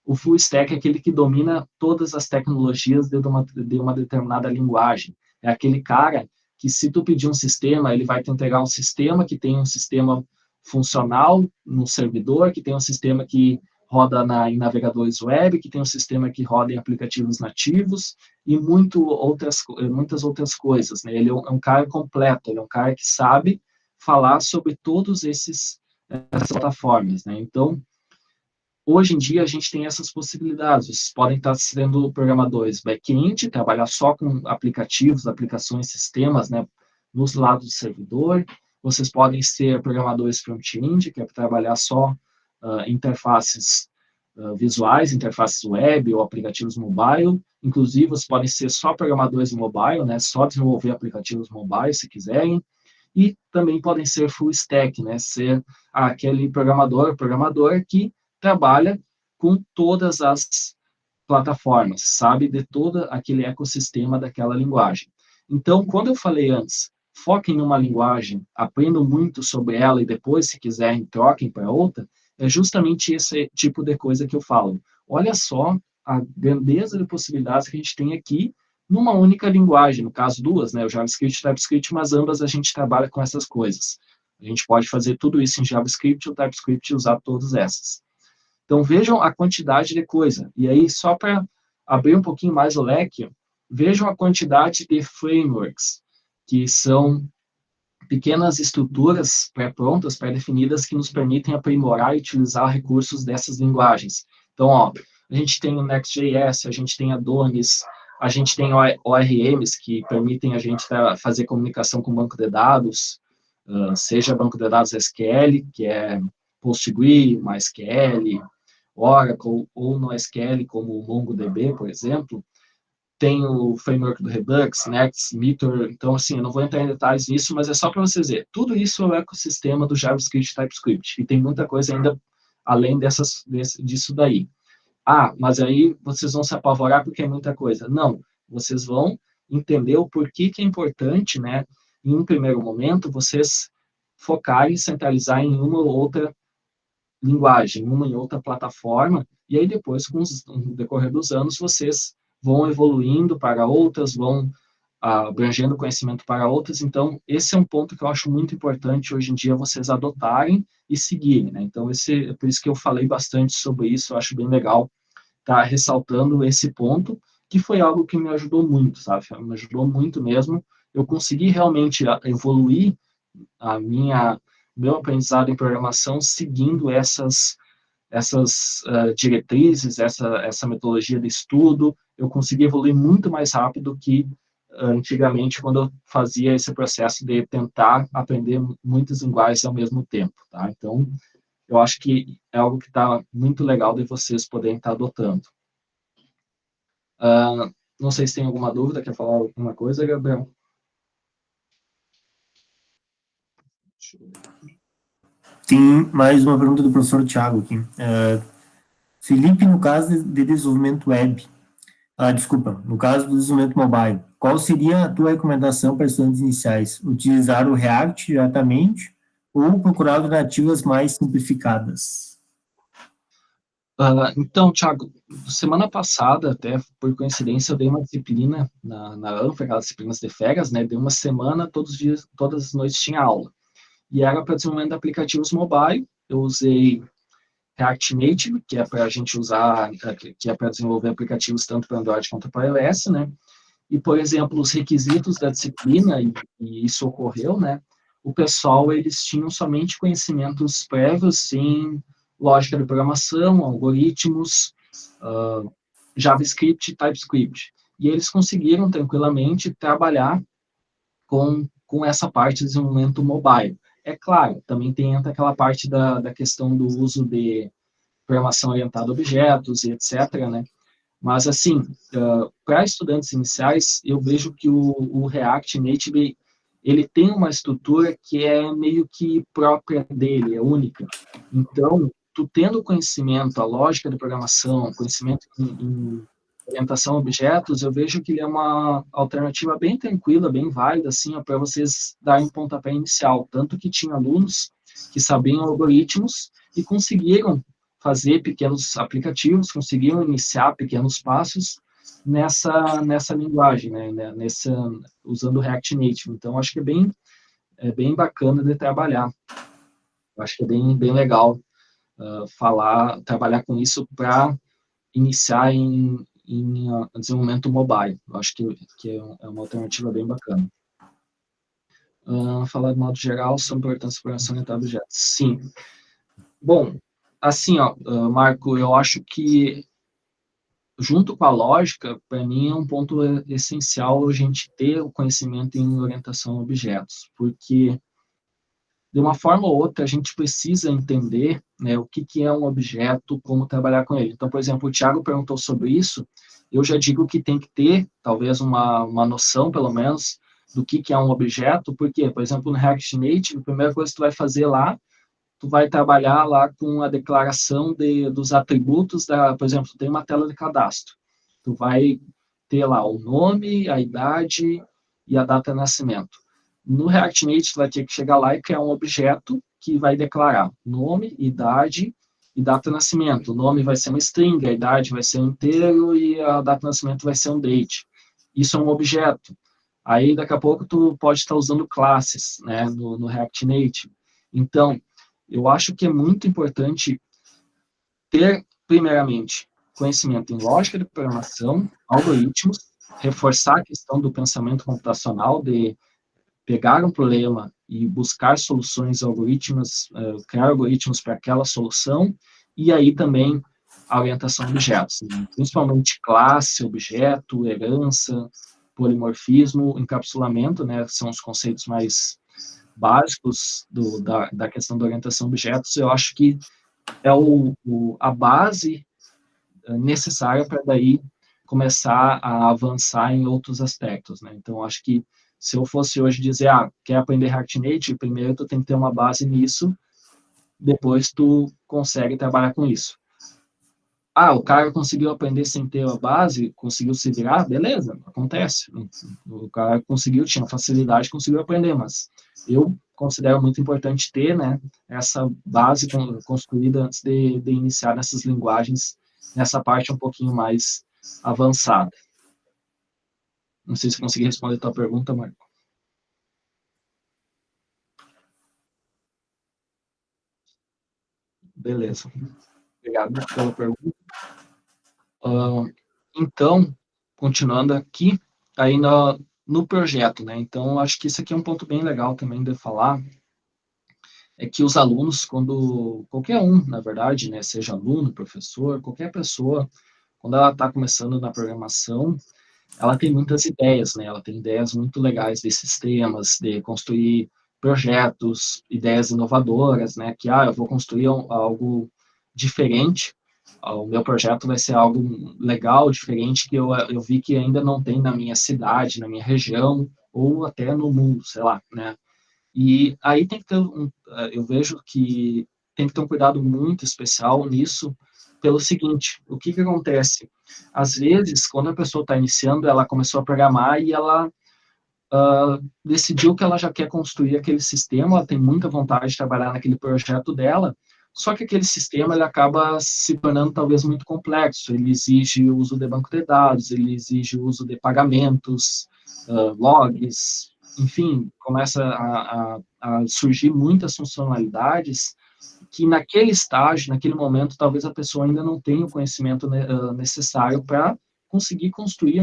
o full stack é aquele que domina todas as tecnologias de uma determinada linguagem. É aquele cara que, se tu pedir um sistema, ele vai te entregar um sistema que tem um sistema funcional no servidor, que tem um sistema que roda em navegadores web, que tem um sistema que roda em aplicativos nativos e muitas outras coisas. Né? Ele é um cara completo, ele é um cara que sabe falar sobre todos essas plataformas. Né? Então, hoje em dia, a gente tem essas possibilidades. Vocês podem estar sendo programadores back-end, trabalhar só com aplicativos, aplicações, sistemas, né, nos lados do servidor. Vocês podem ser programadores front-end, que é trabalhar só interfaces visuais, interfaces web ou aplicativos mobile. Inclusive, vocês podem ser só programadores mobile, né, só desenvolver aplicativos mobile, se quiserem. E também podem ser full stack, né, ser aquele programador que trabalha com todas as plataformas, sabe, de todo aquele ecossistema daquela linguagem. Então, quando eu falei antes, foquem numa linguagem, aprendam muito sobre ela e depois, se quiserem, troquem para outra, é justamente esse tipo de coisa que eu falo. Olha só a grandeza de possibilidades que a gente tem aqui numa única linguagem, no caso duas, né, o JavaScript e o TypeScript, mas ambas a gente trabalha com essas coisas. A gente pode fazer tudo isso em JavaScript, o TypeScript e usar todas essas. Então, vejam a quantidade de coisa. E aí, só para abrir um pouquinho mais o leque, vejam a quantidade de frameworks, que são pequenas estruturas pré-prontas, pré-definidas, que nos permitem aprimorar e utilizar recursos dessas linguagens. Então, ó, a gente tem o Next.js, a gente tem Adonis, a gente tem ORMs, que permitem a gente fazer comunicação com banco de dados, seja banco de dados SQL, que é PostgreSQL, MySQL, Oracle, ou no SQL, como o MongoDB, por exemplo. Tem o framework do Redux, Next, Meteor. Então, assim, eu não vou entrar em detalhes nisso, mas é só para vocês verem. Tudo isso é o ecossistema do JavaScript e TypeScript. E tem muita coisa ainda além disso daí. Mas aí vocês vão se apavorar porque é muita coisa. Não, vocês vão entender o porquê que é importante, né, em um primeiro momento, vocês focarem e centralizar em uma ou outra linguagem, uma em outra plataforma, e aí depois, com o decorrer dos anos, vocês vão evoluindo para outras, vão abrangendo conhecimento para outras. Então, esse é um ponto que eu acho muito importante hoje em dia vocês adotarem e seguirem. Né? Então, por isso que eu falei bastante sobre isso, eu acho bem legal estar ressaltando esse ponto, que foi algo que me ajudou muito, sabe? Me ajudou muito mesmo. Eu consegui realmente evoluir meu aprendizado em programação seguindo essas diretrizes, essa metodologia de estudo. Eu consegui evoluir muito mais rápido que antigamente, quando eu fazia esse processo de tentar aprender muitas linguagens ao mesmo tempo, tá? Então, eu acho que é algo que está muito legal de vocês poderem estar adotando. Não sei se tem alguma dúvida, quer falar alguma coisa, Gabriel? Tem mais uma pergunta do professor Thiago aqui. Felipe, no caso de desenvolvimento web, desculpa, no caso do desenvolvimento mobile, qual seria a tua recomendação para estudantes iniciais? Utilizar o React diretamente ou procurar alternativas mais simplificadas? Então, Thiago, semana passada, até por coincidência, eu dei uma disciplina na ANFA, aquelas disciplinas de férias, né? Dei uma semana, todos os dias, todas as noites tinha aula. E era para desenvolvimento de aplicativos mobile. Eu usei React Native, que é para a gente usar, que é para desenvolver aplicativos tanto para Android quanto para iOS, né? E, por exemplo, os requisitos da disciplina, e isso ocorreu, né? O pessoal, eles tinham somente conhecimentos prévios em lógica de programação, algoritmos, JavaScript e TypeScript. E eles conseguiram tranquilamente trabalhar com essa parte de desenvolvimento mobile. É claro, também tem aquela parte da questão do uso de programação orientada a objetos e etc., né? Mas, assim, para estudantes iniciais, eu vejo que o React Native, ele tem uma estrutura que é meio que própria dele, é única. Então, tu tendo conhecimento, a lógica de programação, conhecimento em orientação a objetos, eu vejo que ele é uma alternativa bem tranquila, bem válida, assim, para vocês darem pontapé inicial. Tanto que tinha alunos que sabiam algoritmos e conseguiram fazer pequenos aplicativos, conseguiram iniciar pequenos passos nessa linguagem, né, usando o React Native. Então, acho que é bem bacana de trabalhar. Acho que é bem legal trabalhar com isso para iniciar em desenvolvimento mobile. Eu acho que é uma alternativa bem bacana. Falar de modo geral sobre a importância da programação orientada a objetos. Sim. Bom, assim, Marco, eu acho que junto com a lógica, para mim é um ponto essencial a gente ter o conhecimento em orientação a objetos, porque de uma forma ou outra a gente precisa entender, né, o que é um objeto, como trabalhar com ele. Então, por exemplo, o Thiago perguntou sobre isso, eu já digo que tem que ter, talvez, uma noção, pelo menos, do que é um objeto, porque, por exemplo, no React Native, a primeira coisa que tu vai fazer lá, tu vai trabalhar lá com a declaração dos atributos por exemplo, tu tem uma tela de cadastro. Tu vai ter lá o nome, a idade e a data de nascimento. No React Native, tu vai ter que chegar lá e criar um objeto que vai declarar nome, idade e data de nascimento. O nome vai ser uma string, a idade vai ser um inteiro e a data de nascimento vai ser um date. Isso é um objeto. Aí, daqui a pouco, tu pode estar usando classes, né, no React Native. Então, eu acho que é muito importante ter, primeiramente, conhecimento em lógica de programação, algoritmos, reforçar a questão do pensamento computacional, de pegar um problema e buscar soluções, algoritmos, criar algoritmos para aquela solução, e aí também a orientação a objetos, né? Principalmente classe, objeto, herança, polimorfismo, encapsulamento, né, são os conceitos mais básicos da questão da orientação a objetos. Eu acho que é a base necessária para daí começar a avançar em outros aspectos, né? Então, acho que se eu fosse hoje dizer, quer aprender React Native, primeiro tu tem que ter uma base nisso, depois tu consegue trabalhar com isso. O cara conseguiu aprender sem ter a base, conseguiu se virar, beleza, acontece. O cara conseguiu, tinha facilidade, conseguiu aprender, mas eu considero muito importante ter, né, essa base construída antes de iniciar nessas linguagens, nessa parte um pouquinho mais avançada. Não sei se consegui responder a tua pergunta, Marco. Beleza. Obrigado pela pergunta. Então, continuando aqui, aí no projeto, né? Então, acho que isso aqui é um ponto bem legal também de falar, é que os alunos, qualquer um, na verdade, né, seja aluno, professor, qualquer pessoa, quando ela está começando na programação, ela tem muitas ideias, né? Ela tem ideias muito legais de sistemas, de construir projetos, ideias inovadoras, né? Que, eu vou construir algo diferente, o meu projeto vai ser algo legal, diferente, que eu vi que ainda não tem na minha cidade, na minha região, ou até no mundo, sei lá, né? E aí tem que ter eu vejo que tem que ter um cuidado muito especial nisso, pelo seguinte, o que acontece? Às vezes, quando a pessoa está iniciando, ela começou a programar e ela decidiu que ela já quer construir aquele sistema, ela tem muita vontade de trabalhar naquele projeto dela, só que aquele sistema ele acaba se tornando talvez muito complexo, ele exige o uso de banco de dados, ele exige o uso de pagamentos, logs, enfim, começa a surgir muitas funcionalidades que naquele estágio, naquele momento, talvez a pessoa ainda não tenha o conhecimento necessário para conseguir construir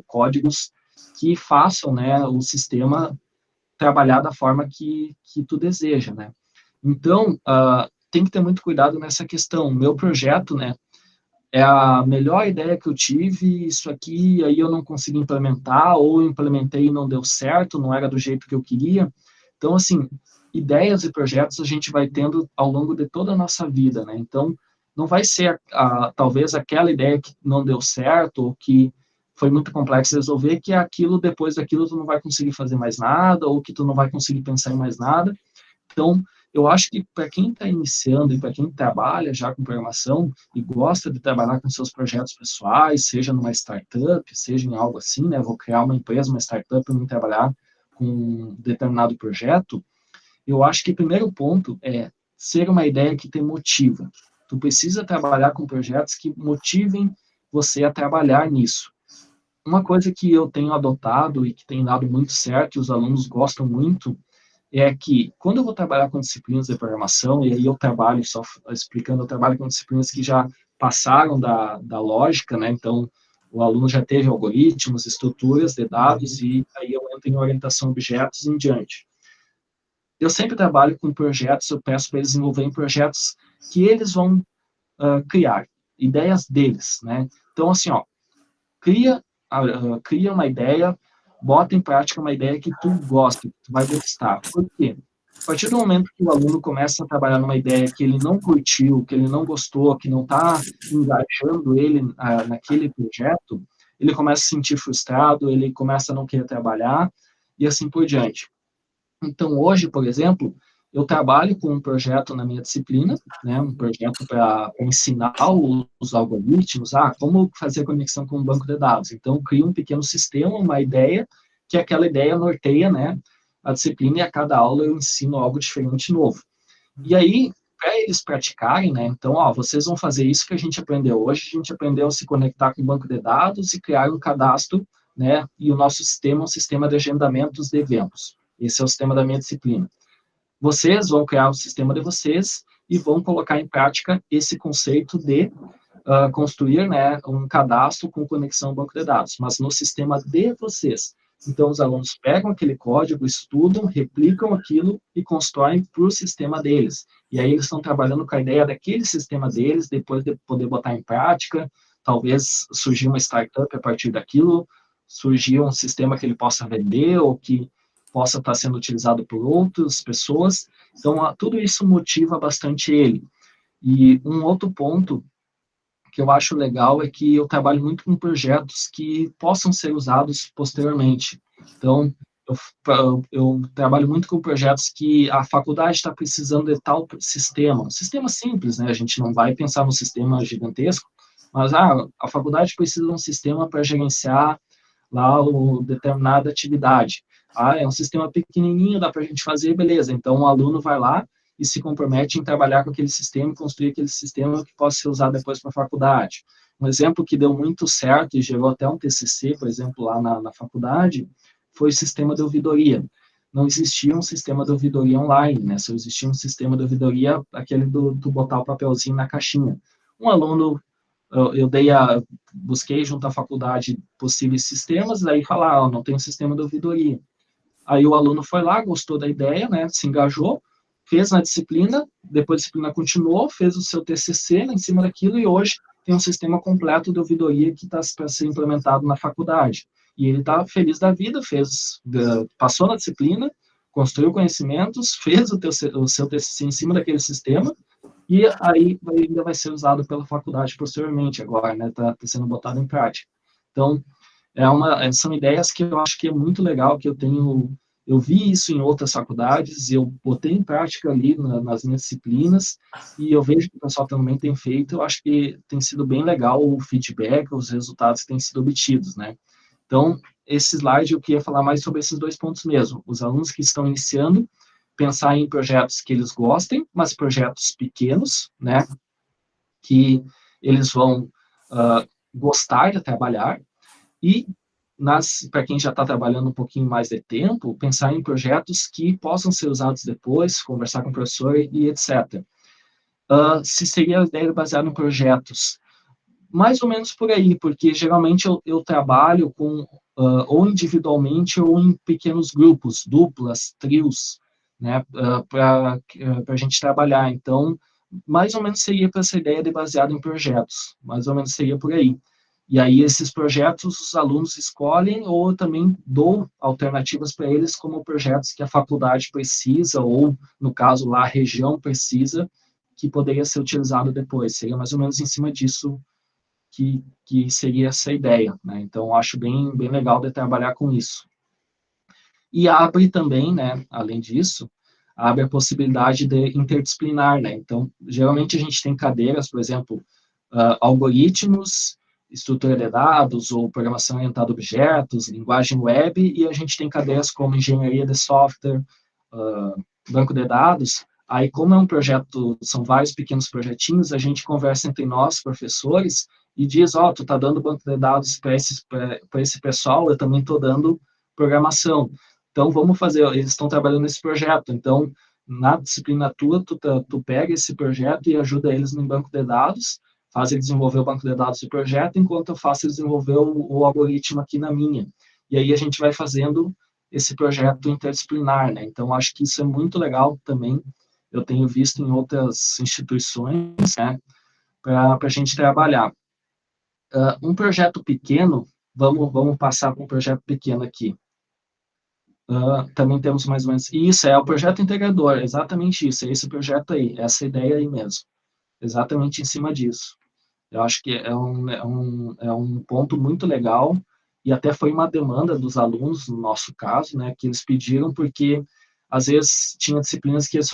códigos que façam, né, o sistema trabalhar da forma que tu deseja, né. Então, tem que ter muito cuidado nessa questão. Meu projeto, né, é a melhor ideia que eu tive, isso aqui, aí eu não consegui implementar, ou implementei e não deu certo, não era do jeito que eu queria. Então, assim, ideias e projetos a gente vai tendo ao longo de toda a nossa vida, né? Então, não vai ser, talvez, aquela ideia que não deu certo, ou que foi muito complexo resolver, que aquilo, depois daquilo, tu não vai conseguir fazer mais nada, ou que tu não vai conseguir pensar em mais nada. Então, eu acho que para quem está iniciando e para quem trabalha já com programação e gosta de trabalhar com seus projetos pessoais, seja numa startup, seja em algo assim, né, vou criar uma empresa, uma startup para mim trabalhar com um determinado projeto, eu acho que o primeiro ponto é ser uma ideia que te motiva. Tu precisa trabalhar com projetos que motivem você a trabalhar nisso. Uma coisa que eu tenho adotado e que tem dado muito certo e os alunos gostam muito é que quando eu vou trabalhar com disciplinas de programação, e aí eu trabalho, só explicando, eu trabalho com disciplinas que já passaram da lógica, né? Então, o aluno já teve algoritmos, estruturas de dados, e aí eu entro em orientação a objetos e em diante. Eu sempre trabalho com projetos, eu peço para eles desenvolverem projetos que eles vão criar, ideias deles, né? Então, assim, ó, cria uma ideia, bota em prática uma ideia que tu gosta, que tu vai gostar. Por quê? A partir do momento que o aluno começa a trabalhar numa ideia que ele não curtiu, que ele não gostou, que não está engajando ele naquele projeto, ele começa a se sentir frustrado, ele começa a não querer trabalhar e assim por diante. Então, hoje, por exemplo, eu trabalho com um projeto na minha disciplina, né, um projeto para ensinar os algoritmos, como fazer conexão com um banco de dados. Então, crio um pequeno sistema, uma ideia, que aquela ideia norteia, né, a disciplina, e a cada aula eu ensino algo diferente novo. E aí, para eles praticarem, né, então, vocês vão fazer isso que a gente aprendeu hoje, a gente aprendeu a se conectar com o banco de dados e criar um cadastro, né, e o nosso sistema é um sistema de agendamentos de eventos. Esse é o sistema da minha disciplina. Vocês vão criar o sistema de vocês e vão colocar em prática esse conceito de construir, né, um cadastro com conexão ao banco de dados, mas no sistema de vocês. Então, os alunos pegam aquele código, estudam, replicam aquilo e constroem para o sistema deles. E aí eles estão trabalhando com a ideia daquele sistema deles, depois de poder botar em prática, talvez surgir uma startup a partir daquilo, surgir um sistema que ele possa vender ou que possa estar sendo utilizado por outras pessoas. Então, tudo isso motiva bastante ele. E um outro ponto que eu acho legal é que eu trabalho muito com projetos que possam ser usados posteriormente. Então, eu trabalho muito com projetos que a faculdade está precisando de tal sistema, um sistema simples, né? A gente não vai pensar no sistema gigantesco, mas a faculdade precisa de um sistema para gerenciar lá determinada atividade. É um sistema pequenininho, dá para a gente fazer, beleza. Então, o aluno vai lá e se compromete em trabalhar com aquele sistema, construir aquele sistema que possa ser usado depois para a faculdade. Um exemplo que deu muito certo e gerou até um TCC, por exemplo, lá na faculdade, foi o sistema de ouvidoria. Não existia um sistema de ouvidoria online, né? Só existia um sistema de ouvidoria, aquele do botar o papelzinho na caixinha. Um aluno, eu busquei junto à faculdade possíveis sistemas, daí falar, não tem um sistema de ouvidoria. Aí o aluno foi lá, gostou da ideia, né? Se engajou, fez na disciplina, depois a disciplina continuou, fez o seu TCC em cima daquilo e hoje tem um sistema completo de ouvidoria que está para ser implementado na faculdade. E ele está feliz da vida, passou na disciplina, construiu conhecimentos, fez o seu TCC em cima daquele sistema e aí ainda vai ser usado pela faculdade posteriormente agora, né? Está sendo botado em prática. Então, são ideias que eu acho que é muito legal, que eu tenho eu vi isso em outras faculdades, eu botei em prática ali nas minhas disciplinas, e eu vejo que o pessoal também tem feito, eu acho que tem sido bem legal o feedback, os resultados que têm sido obtidos, né? Então, esse slide eu queria falar mais sobre esses 2 pontos mesmo. Os alunos que estão iniciando, pensar em projetos que eles gostem, mas projetos pequenos, né? Que eles vão gostar de trabalhar, e para quem já está trabalhando um pouquinho mais de tempo, pensar em projetos que possam ser usados depois, conversar com o professor e etc. Se seria a ideia baseada em projetos, mais ou menos por aí, porque geralmente eu trabalho com ou individualmente ou em pequenos grupos, duplas, trios, né, para a gente trabalhar. Então, mais ou menos seria para essa ideia de baseado em projetos, mais ou menos seria por aí. E aí esses projetos os alunos escolhem, ou eu também dou alternativas para eles como projetos que a faculdade precisa, ou no caso lá a região precisa, que poderia ser utilizado depois. Seria mais ou menos em cima disso que seria essa ideia, né? Então, acho bem legal de trabalhar com isso. E abre também, né, além disso, abre a possibilidade de interdisciplinar, né? Então, geralmente a gente tem cadeiras, por exemplo, algoritmos, estrutura de dados ou programação orientada a objetos, linguagem web, e a gente tem cadeiras como engenharia de software, banco de dados. Aí, como é um projeto, são vários pequenos projetinhos, a gente conversa entre nós, professores, e diz, tu tá dando banco de dados para esse pessoal, eu também estou dando programação. Então, vamos fazer, eles estão trabalhando nesse projeto, então, na disciplina tua, tu pega esse projeto e ajuda eles no banco de dados, faz eles desenvolver o banco de dados do projeto, enquanto eu faço eles desenvolver o algoritmo aqui na minha. E aí a gente vai fazendo esse projeto interdisciplinar, né? Então, acho que isso é muito legal também, eu tenho visto em outras instituições, né, para a gente trabalhar. Um projeto pequeno, vamos passar para um projeto pequeno aqui. Também temos mais ou menos, isso é o projeto integrador, exatamente isso, é esse projeto aí, essa ideia aí mesmo, exatamente em cima disso. Eu acho que é um ponto muito legal, e até foi uma demanda dos alunos, no nosso caso, né, que eles pediram, porque às vezes tinha disciplinas que eles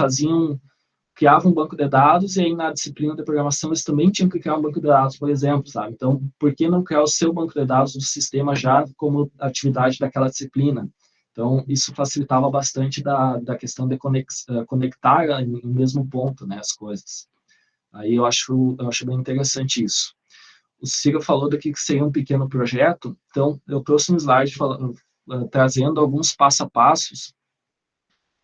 criavam um banco de dados, e aí na disciplina de programação eles também tinham que criar um banco de dados, por exemplo, sabe? Então, por que não criar o seu banco de dados do sistema já como atividade daquela disciplina? Então, isso facilitava bastante da questão de conectar no mesmo ponto, né, as coisas. Aí eu acho bem interessante isso. O Ciro falou daqui que seria um pequeno projeto, então eu trouxe um slide trazendo alguns passo a passos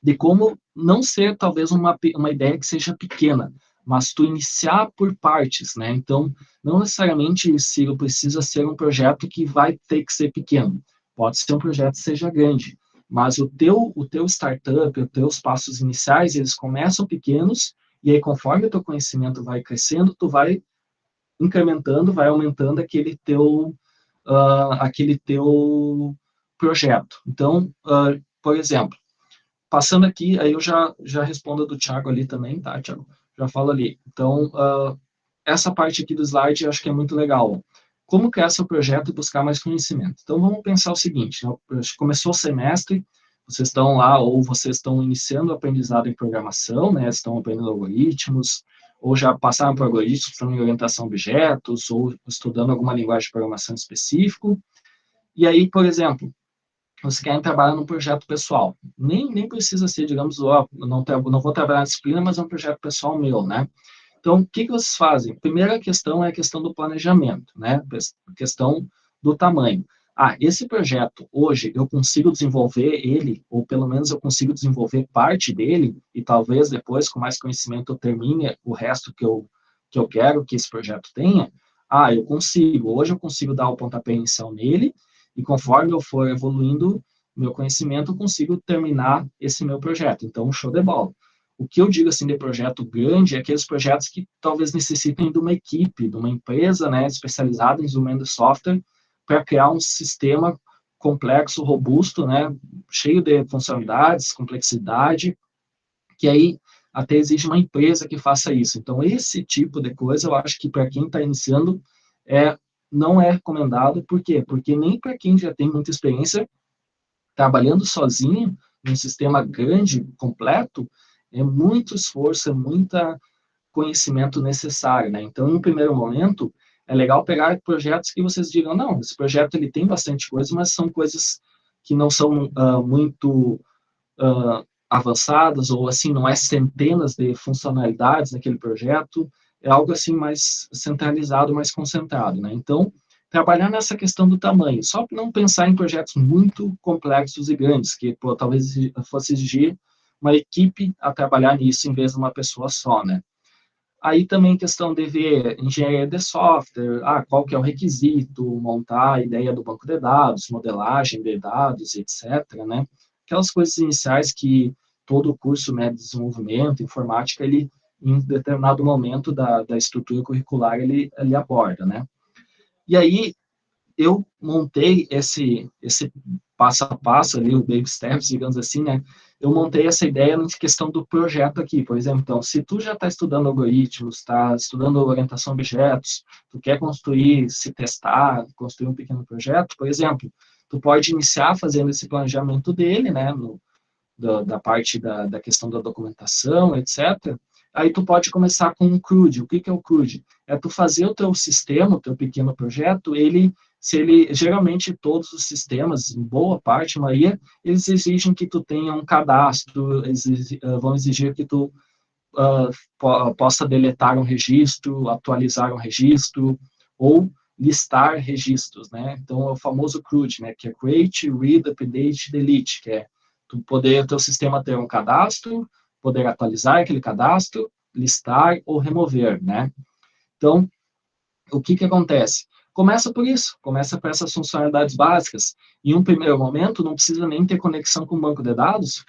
de como não ser talvez uma ideia que seja pequena, mas tu iniciar por partes, né? Então, não necessariamente, Ciro, precisa ser um projeto que vai ter que ser pequeno. Pode ser um projeto que seja grande, mas o teu startup, os teus passos iniciais, eles começam pequenos, e aí conforme o teu conhecimento vai crescendo, tu vai incrementando, vai aumentando aquele teu projeto. Então, por exemplo, passando aqui, aí eu já respondo do Thiago ali também, tá, Thiago? Já falo ali. Então, essa parte aqui do slide eu acho que é muito legal. Como criar seu projeto e buscar mais conhecimento? Então, vamos pensar o seguinte, né? Começou o semestre, vocês estão lá, ou vocês estão iniciando o aprendizado em programação, né? Estão aprendendo algoritmos, ou já passaram por algoritmos, estão em orientação a objetos, ou estudando alguma linguagem de programação específico. E aí, por exemplo, você quer trabalhar num projeto pessoal. Nem precisa ser, digamos, não vou trabalhar na disciplina, mas é um projeto pessoal meu, né? Então, o que vocês fazem? Primeira questão é a questão do planejamento, né? A questão do tamanho. Esse projeto, hoje, eu consigo desenvolver ele, ou pelo menos eu consigo desenvolver parte dele, e talvez depois, com mais conhecimento, eu termine o resto que eu quero que esse projeto tenha. Eu consigo. Hoje eu consigo dar o pontapé inicial nele, e conforme eu for evoluindo meu conhecimento, eu consigo terminar esse meu projeto. Então, show de bola. O que eu digo assim de projeto grande é aqueles projetos que talvez necessitem de uma equipe, de uma empresa, né, especializada em desenvolvimento de software, para criar um sistema complexo, robusto, né, cheio de funcionalidades, complexidade, que aí até exige uma empresa que faça isso. Então, esse tipo de coisa, eu acho que para quem está iniciando, não é recomendado. Por quê? Porque nem para quem já tem muita experiência trabalhando sozinho, num sistema grande, completo, é muito esforço, é muita conhecimento necessário, né? Então, no primeiro momento, é legal pegar projetos que vocês digam, não, esse projeto ele tem bastante coisa, mas são coisas que não são muito avançadas, ou assim, não é centenas de funcionalidades naquele projeto, é algo assim mais centralizado, mais concentrado, né? Então, trabalhar nessa questão do tamanho, só não pensar em projetos muito complexos e grandes, que pô, talvez fosse exigir uma equipe a trabalhar nisso em vez de uma pessoa só, né? Aí também questão de ver engenharia de software, qual que é o requisito, montar a ideia do banco de dados, modelagem de dados, etc., né? Aquelas coisas iniciais que todo curso, né, de desenvolvimento, informática, ele, em determinado momento da estrutura curricular, ele aborda, né? E aí, eu montei esse passo a passo ali, o baby steps, digamos assim, né? Eu montei essa ideia na questão do projeto aqui, por exemplo. Então, se tu já está estudando algoritmos, está estudando orientação a objetos, tu quer construir, se testar, construir um pequeno projeto, por exemplo, tu pode iniciar fazendo esse planejamento dele, né? Da parte da questão da documentação, etc. Aí tu pode começar com um CRUD. O que é o CRUD? É tu fazer o teu sistema, o teu pequeno projeto, geralmente todos os sistemas, em boa parte, a maioria, eles exigem que tu tenha um cadastro, vão exigir que tu possa deletar um registro, atualizar um registro, ou listar registros, né? Então, é o famoso CRUD, né? Que é Create, Read, Update, Delete, que é tu poder, teu sistema ter um cadastro, poder atualizar aquele cadastro, listar ou remover, né? Então, o que acontece? Começa por isso, começa por essas funcionalidades básicas. Em um primeiro momento, não precisa nem ter conexão com o banco de dados,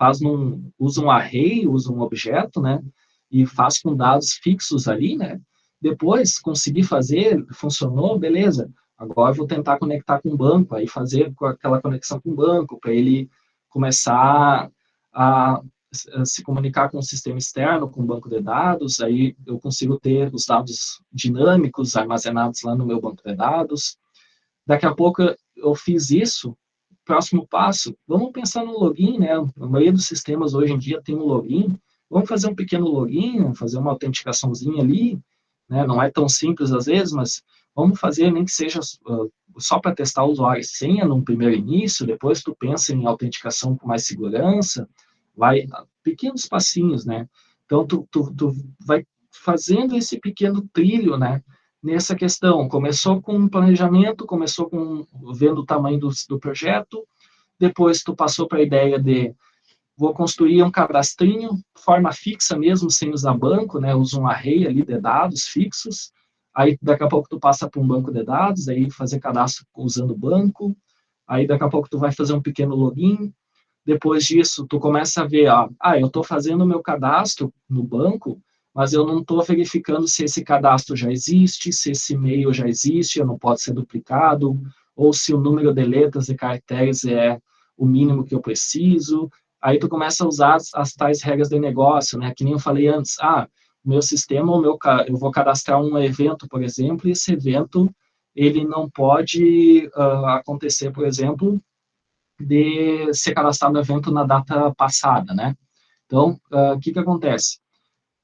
usa um array, usa um objeto, né? E faz com dados fixos ali, né? Depois, conseguir fazer, funcionou, beleza. Agora eu vou tentar conectar com o banco, aí fazer aquela conexão com o banco, para ele começar a se comunicar com o sistema externo, com o banco de dados, aí eu consigo ter os dados dinâmicos armazenados lá no meu banco de dados. Daqui a pouco eu fiz isso, próximo passo, vamos pensar no login, né? A maioria dos sistemas hoje em dia tem um login, vamos fazer um pequeno login, fazer uma autenticaçãozinha ali, né? Não é tão simples às vezes, mas vamos fazer nem que seja só para testar o usuário e senha num primeiro início, depois tu pensa em autenticação com mais segurança, vai pequenos passinhos, né? Então, tu vai fazendo esse pequeno trilho, né? Nessa questão. Começou com um planejamento, começou com vendo o tamanho do projeto, depois tu passou para a ideia de vou construir um cadastrinho, forma fixa mesmo, sem usar banco, né? Usa um array ali de dados fixos. Aí, daqui a pouco, tu passa para um banco de dados, aí fazer cadastro usando banco. Aí, daqui a pouco, tu vai fazer um pequeno login. Depois disso, tu começa a ver, eu estou fazendo o meu cadastro no banco, mas eu não estou verificando se esse cadastro já existe, se esse e-mail já existe, não pode ser duplicado, ou se o número de letras e caracteres é o mínimo que eu preciso. Aí tu começa a usar as tais regras de negócio, né? Que nem eu falei antes, o meu sistema, eu vou cadastrar um evento, por exemplo, e esse evento, ele não pode acontecer, por exemplo, de ser cadastrado no evento na data passada, né? Então, o que acontece?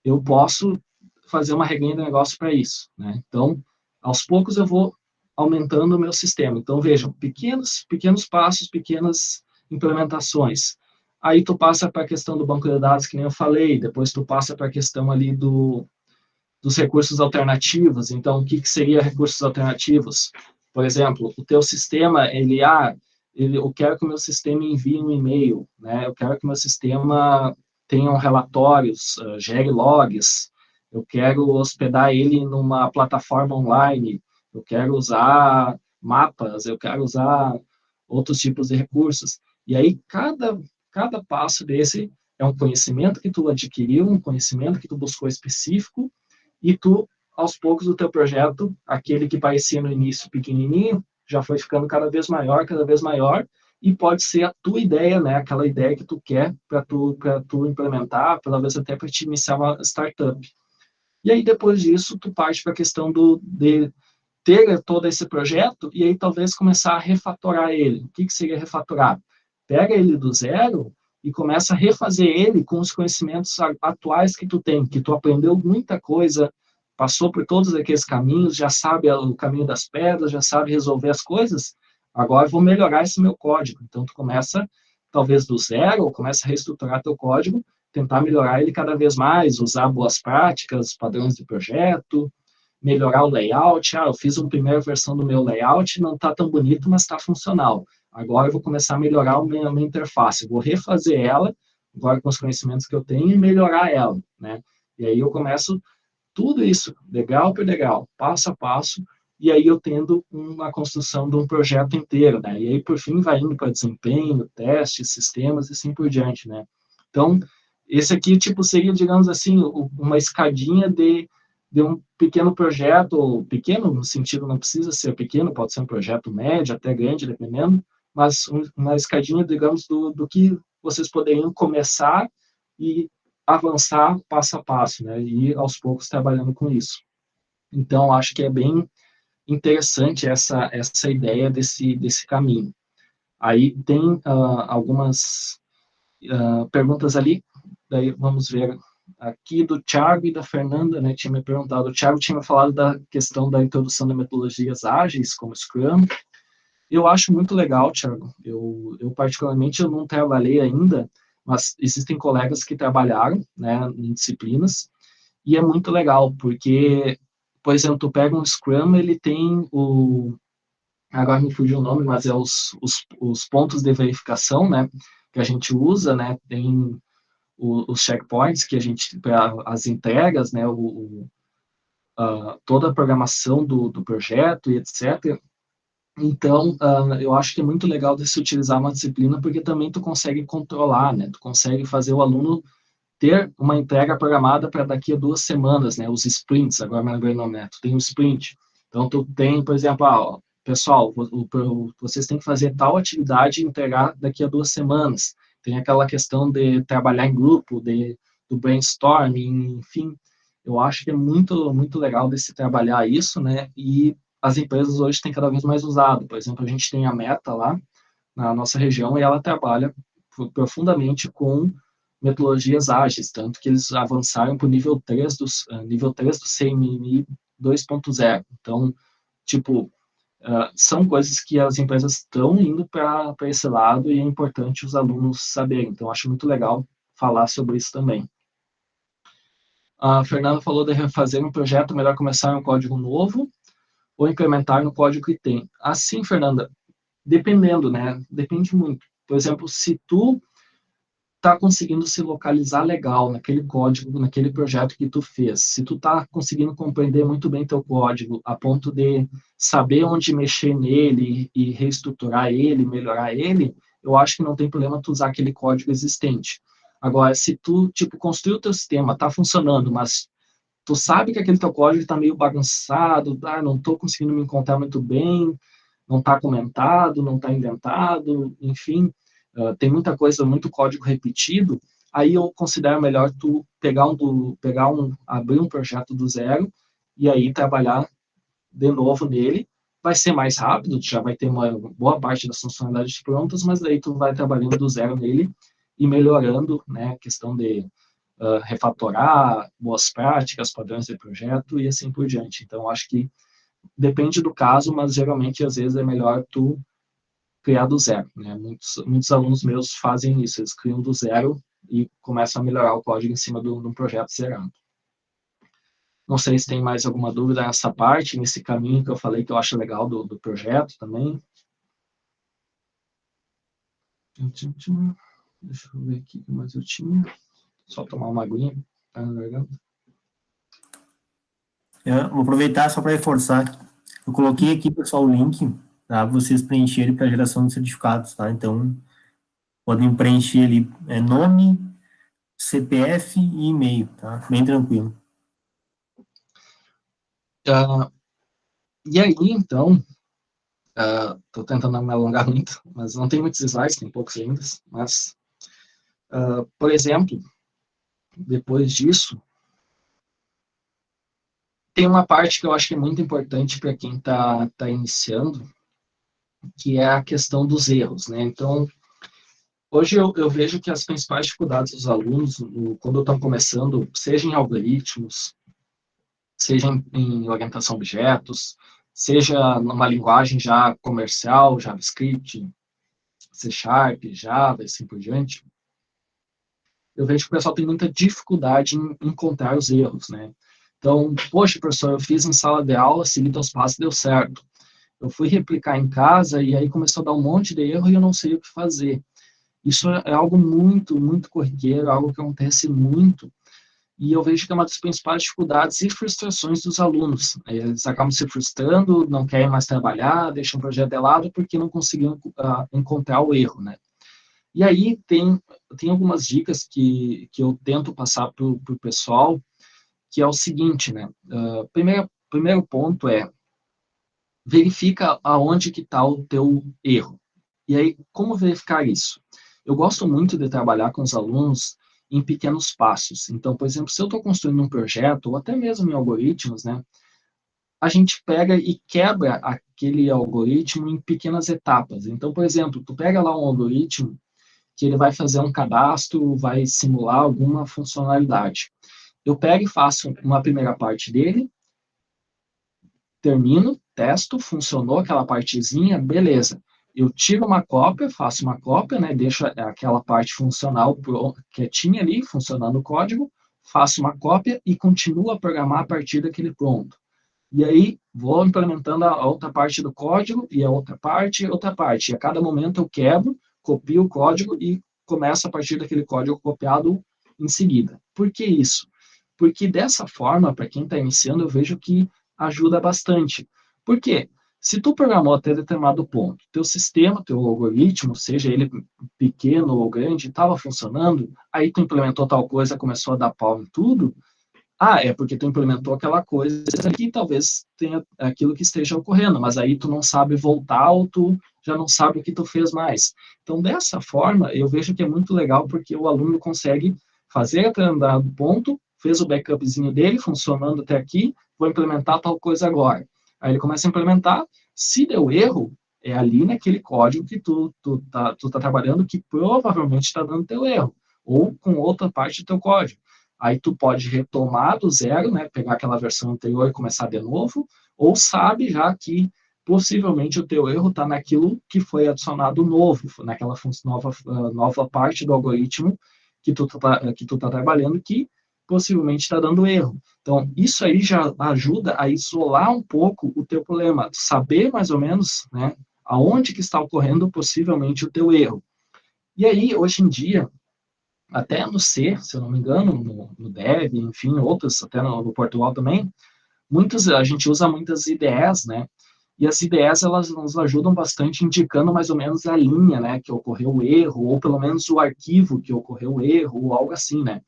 Eu posso fazer uma regrinha de negócio para isso, né? Então, aos poucos eu vou aumentando o meu sistema. Então, vejam, pequenos passos, pequenas implementações. Aí tu passa para a questão do banco de dados, que nem eu falei, depois tu passa para a questão ali dos recursos alternativos. Então, o que seria recursos alternativos? Por exemplo, o teu sistema, eu quero que o meu sistema envie um e-mail, né? Eu quero que o meu sistema tenha relatórios, gere logs, eu quero hospedar ele numa plataforma online, eu quero usar mapas, eu quero usar outros tipos de recursos. E aí, cada passo desse é um conhecimento que tu adquiriu, um conhecimento que tu buscou específico, e tu, aos poucos, o teu projeto, aquele que parecia no início pequenininho, já foi ficando cada vez maior, e pode ser a tua ideia, né? Aquela ideia que tu quer para tu implementar, talvez até para te iniciar uma startup. E aí, depois disso, tu parte para a questão de ter todo esse projeto e aí talvez começar a refatorar ele. O que seria refatorar? Pega ele do zero e começa a refazer ele com os conhecimentos atuais que tu tem, que tu aprendeu muita coisa, passou por todos aqueles caminhos, já sabe o caminho das pedras, já sabe resolver as coisas, agora eu vou melhorar esse meu código. Então, tu começa, talvez do zero, ou começa a reestruturar teu código, tentar melhorar ele cada vez mais, usar boas práticas, padrões de projeto, melhorar o layout. Eu fiz uma primeira versão do meu layout, não está tão bonito, mas está funcional. Agora eu vou começar a melhorar a minha interface, eu vou refazer ela, agora com os conhecimentos que eu tenho, e melhorar ela, né? E aí eu começo tudo isso, degrau por degrau, passo a passo, e aí eu tendo uma construção de um projeto inteiro, né? E aí, por fim, vai indo para desempenho, testes, sistemas, e assim por diante, né? Então, esse aqui, tipo, seria, digamos assim, uma escadinha de um pequeno projeto, ou pequeno no sentido, não precisa ser pequeno, pode ser um projeto médio, até grande, dependendo, mas uma escadinha, digamos, do que vocês poderiam começar e avançar passo a passo, né, e aos poucos trabalhando com isso. Então, acho que é bem interessante essa ideia desse caminho. Aí tem algumas perguntas ali, daí vamos ver aqui do Thiago e da Fernanda, né, tinha me perguntado, o Thiago tinha falado da questão da introdução de metodologias ágeis, como Scrum. Eu acho muito legal, Thiago, eu particularmente eu não trabalhei ainda, mas existem colegas que trabalharam, né, em disciplinas, e é muito legal, porque, por exemplo, tu pega um Scrum, ele tem agora me fugiu o nome, mas é os pontos de verificação, né, que a gente usa, né, tem os checkpoints que a gente, para as entregas, né, toda a programação do projeto e etc. Então, eu acho que é muito legal de se utilizar uma disciplina, porque também tu consegue controlar, né, tu consegue fazer o aluno ter uma entrega programada para daqui a 2 semanas, né, os sprints, agora me lembrei o nome, né, tu tem um sprint, então tu tem, por exemplo, pessoal, vocês têm que fazer tal atividade e entregar daqui a 2 semanas, tem aquela questão de trabalhar em grupo, do brainstorming, enfim, eu acho que é muito, muito legal de se trabalhar isso, né, e as empresas hoje têm cada vez mais usado, por exemplo, a gente tem a Meta lá, na nossa região, e ela trabalha profundamente com metodologias ágeis, tanto que eles avançaram para o nível 3 do CMMI 2.0. Então, tipo, são coisas que as empresas estão indo para esse lado e é importante os alunos saberem. Então, acho muito legal falar sobre isso também. A Fernanda falou de refazer um projeto, melhor começar um código novo ou implementar no código que tem. Assim, Fernanda, dependendo, né? Depende muito. Por exemplo, se tu tá conseguindo se localizar legal naquele código, naquele projeto que tu fez, se tu tá conseguindo compreender muito bem teu código, a ponto de saber onde mexer nele e reestruturar ele, melhorar ele, eu acho que não tem problema tu usar aquele código existente. Agora, se tu, tipo, construiu o teu sistema, tá funcionando, mas tu sabe que aquele teu código está meio bagunçado, não estou conseguindo me encontrar muito bem, não está comentado, não está indentado, enfim, tem muita coisa, muito código repetido, aí eu considero melhor tu abrir um projeto do zero e aí trabalhar de novo nele. Vai ser mais rápido, tu já vai ter uma boa parte das funcionalidades prontas, mas daí tu vai trabalhando do zero nele e melhorando, né, a questão de refatorar, boas práticas, padrões de projeto e assim por diante. Então, acho que depende do caso, mas geralmente, às vezes, é melhor tu criar do zero, né? Muitos alunos meus fazem isso, eles criam do zero e começam a melhorar o código em cima de um projeto zerado. Não sei se tem mais alguma dúvida nessa parte, nesse caminho que eu falei que eu acho legal do projeto também. Deixa eu ver aqui o que mais eu tinha. Só tomar uma aguinha. Tá na garganta. Eu vou aproveitar só para reforçar. Eu coloquei aqui, pessoal, o link para vocês preencherem para geração de certificados, tá? Então, podem preencher ali nome, CPF e e-mail, tá? Bem tranquilo. E aí, então, estou tentando não me alongar muito, mas não tem muitos slides, tem poucos ainda, mas, por exemplo, depois disso, tem uma parte que eu acho que é muito importante para quem está iniciando, que é a questão dos erros, né? Então, Hoje eu vejo que as principais dificuldades dos alunos, quando estão começando, seja em algoritmos, seja em orientação a objetos, seja numa linguagem já comercial, JavaScript, C Sharp, Java, e assim por diante, eu vejo que o pessoal tem muita dificuldade em encontrar os erros, né? Então, poxa, professor, eu fiz em sala de aula, segui teus passos, deu certo. Eu fui replicar em casa e aí começou a dar um monte de erro e eu não sei o que fazer. Isso é algo muito, muito corriqueiro, algo que acontece muito, e eu vejo que é uma das principais dificuldades e frustrações dos alunos. Eles acabam se frustrando, não querem mais trabalhar, deixam o projeto de lado porque não conseguiram encontrar o erro, né? E aí tem algumas dicas que eu tento passar para o pessoal, que é o seguinte, né? Primeiro ponto é, verifica aonde que está o teu erro. E aí, como verificar isso? Eu gosto muito de trabalhar com os alunos em pequenos passos. Então, por exemplo, se eu estou construindo um projeto, ou até mesmo em algoritmos, né, a gente pega e quebra aquele algoritmo em pequenas etapas. Então, por exemplo, tu pega lá um algoritmo que ele vai fazer um cadastro, vai simular alguma funcionalidade. Eu pego e faço uma primeira parte dele, termino, testo, funcionou aquela partezinha, beleza. Eu tiro uma cópia, faço uma cópia, né, deixo aquela parte funcional quietinha ali, funcionando o código, faço uma cópia e continuo a programar a partir daquele pronto. E aí vou implementando a outra parte do código e a outra parte e outra parte. E a cada momento eu quebro, copio o código e começo a partir daquele código copiado em seguida. Por que isso? Porque dessa forma, para quem está iniciando, eu vejo que ajuda bastante. Por quê? Se tu programou até determinado ponto, teu sistema, teu algoritmo, seja ele pequeno ou grande, estava funcionando, aí tu implementou tal coisa, começou a dar pau em tudo, é porque tu implementou aquela coisa que talvez tenha aquilo que esteja ocorrendo, mas aí tu não sabe voltar ou tu já não sabe o que tu fez mais. Então, dessa forma, eu vejo que é muito legal porque o aluno consegue fazer até andar do ponto, fez o backupzinho dele, funcionando até aqui, vou implementar tal coisa agora. Aí ele começa a implementar, se deu erro, é ali naquele código que tu tá trabalhando que provavelmente está dando teu erro, ou com outra parte do teu código. Aí tu pode retomar do zero, né, pegar aquela versão anterior e começar de novo, ou sabe já que possivelmente o teu erro está naquilo que foi adicionado novo, naquela nova parte do algoritmo que tu tá trabalhando que possivelmente está dando erro. Então, isso aí já ajuda a isolar um pouco o teu problema, saber mais ou menos, né, aonde que está ocorrendo possivelmente o teu erro. E aí, hoje em dia, até no C, se eu não me engano, no Dev, enfim, outras, até no Portugal também, a gente usa muitas IDEs, né? E as IDEs, elas nos ajudam bastante indicando mais ou menos a linha, né, que ocorreu o erro, ou pelo menos o arquivo que ocorreu o erro, ou algo assim, né?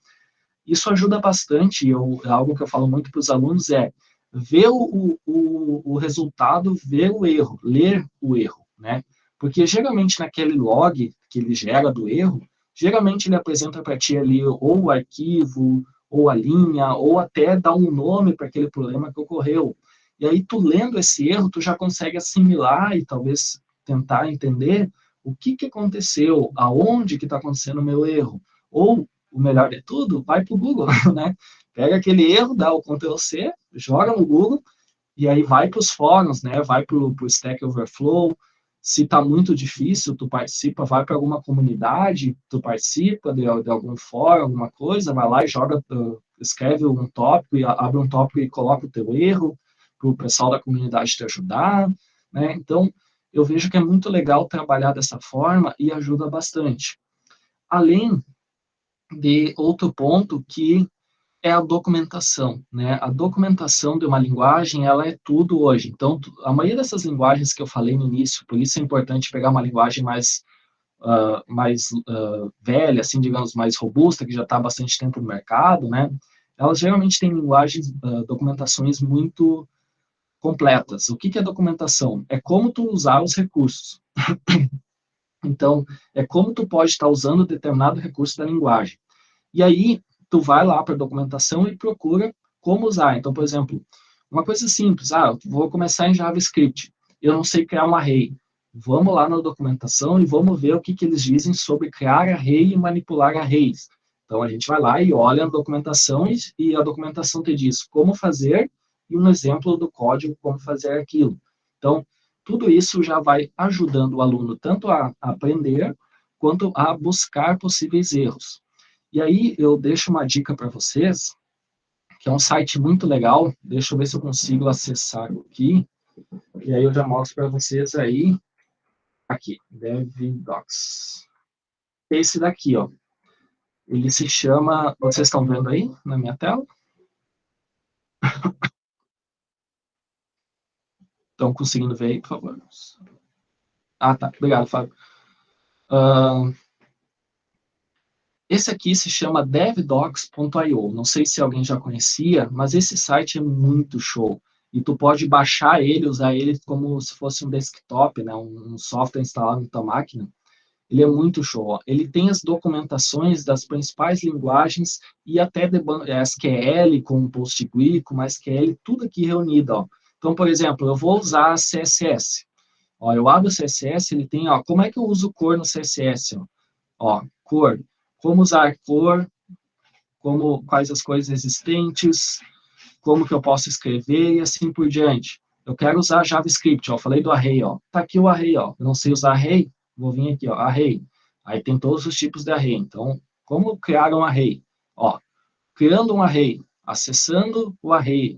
Isso ajuda bastante, algo que eu falo muito para os alunos é ver o resultado, ver o erro, ler o erro, né? Porque geralmente naquele log que ele gera do erro, geralmente ele apresenta para ti ali ou o arquivo, ou a linha, ou até dá um nome para aquele problema que ocorreu. E aí tu lendo esse erro, tu já consegue assimilar e talvez tentar entender o que aconteceu, aonde que está acontecendo o meu erro, ou o melhor de tudo, vai para o Google, né? Pega aquele erro, dá o Ctrl+C, joga no Google, e aí vai para os fóruns, né? Vai para o Stack Overflow. Se está muito difícil, tu participa, vai para alguma comunidade, tu participa de algum fórum, alguma coisa, vai lá e joga, escreve um tópico, e abre um tópico e coloca o teu erro, para o pessoal da comunidade te ajudar, né? Então, eu vejo que é muito legal trabalhar dessa forma e ajuda bastante. Além de outro ponto que é a documentação, né? A documentação de uma linguagem, ela é tudo hoje. Então, a maioria dessas linguagens que eu falei no início, por isso é importante pegar uma linguagem mais velha, assim, digamos, mais robusta, que já está há bastante tempo no mercado, né? Elas geralmente têm linguagens, documentações muito completas. O que é documentação? É como tu usar os recursos. Então, é como tu pode estar usando determinado recurso da linguagem. E aí, tu vai lá para a documentação e procura como usar. Então, por exemplo, uma coisa simples, vou começar em JavaScript. Eu não sei criar um array. vamos lá na documentação e vamos ver o que eles dizem sobre criar array e manipular arrays. Então, a gente vai lá e olha a documentação e a documentação te diz como fazer e um exemplo do código como fazer aquilo. Então, tudo isso já vai ajudando o aluno tanto a aprender quanto a buscar possíveis erros. E aí, eu deixo uma dica para vocês, que é um site muito legal. Deixa eu ver se eu consigo acessar aqui. E aí eu já mostro para vocês aí. Aqui, DevDocs. Esse daqui, ó. Ele se chama... Vocês estão vendo aí na minha tela? Estão conseguindo ver aí, por favor? Ah, tá. Obrigado, Fábio. Esse aqui se chama devdocs.io. Não sei se alguém já conhecia, mas esse site é muito show. E tu pode baixar ele, usar ele como se fosse um desktop, né? Um software instalado na tua máquina. Ele é muito show. Ó. Ele tem as documentações das principais linguagens e até SQL com PostgreSQL, com MySQL, tudo aqui reunido. Ó. Então, por exemplo, eu vou usar CSS. Ó, eu abro o CSS, ele tem, ó, como é que eu uso cor no CSS? Ó, cor. Como usar cor, quais as cores existentes, como que eu posso escrever e assim por diante. Eu quero usar JavaScript, ó, eu falei do array, ó. Tá aqui o array, ó. Eu não sei usar array, vou vir aqui, ó, array. Aí tem todos os tipos de array. Então, como criar um array? Ó, criando um array, acessando o array,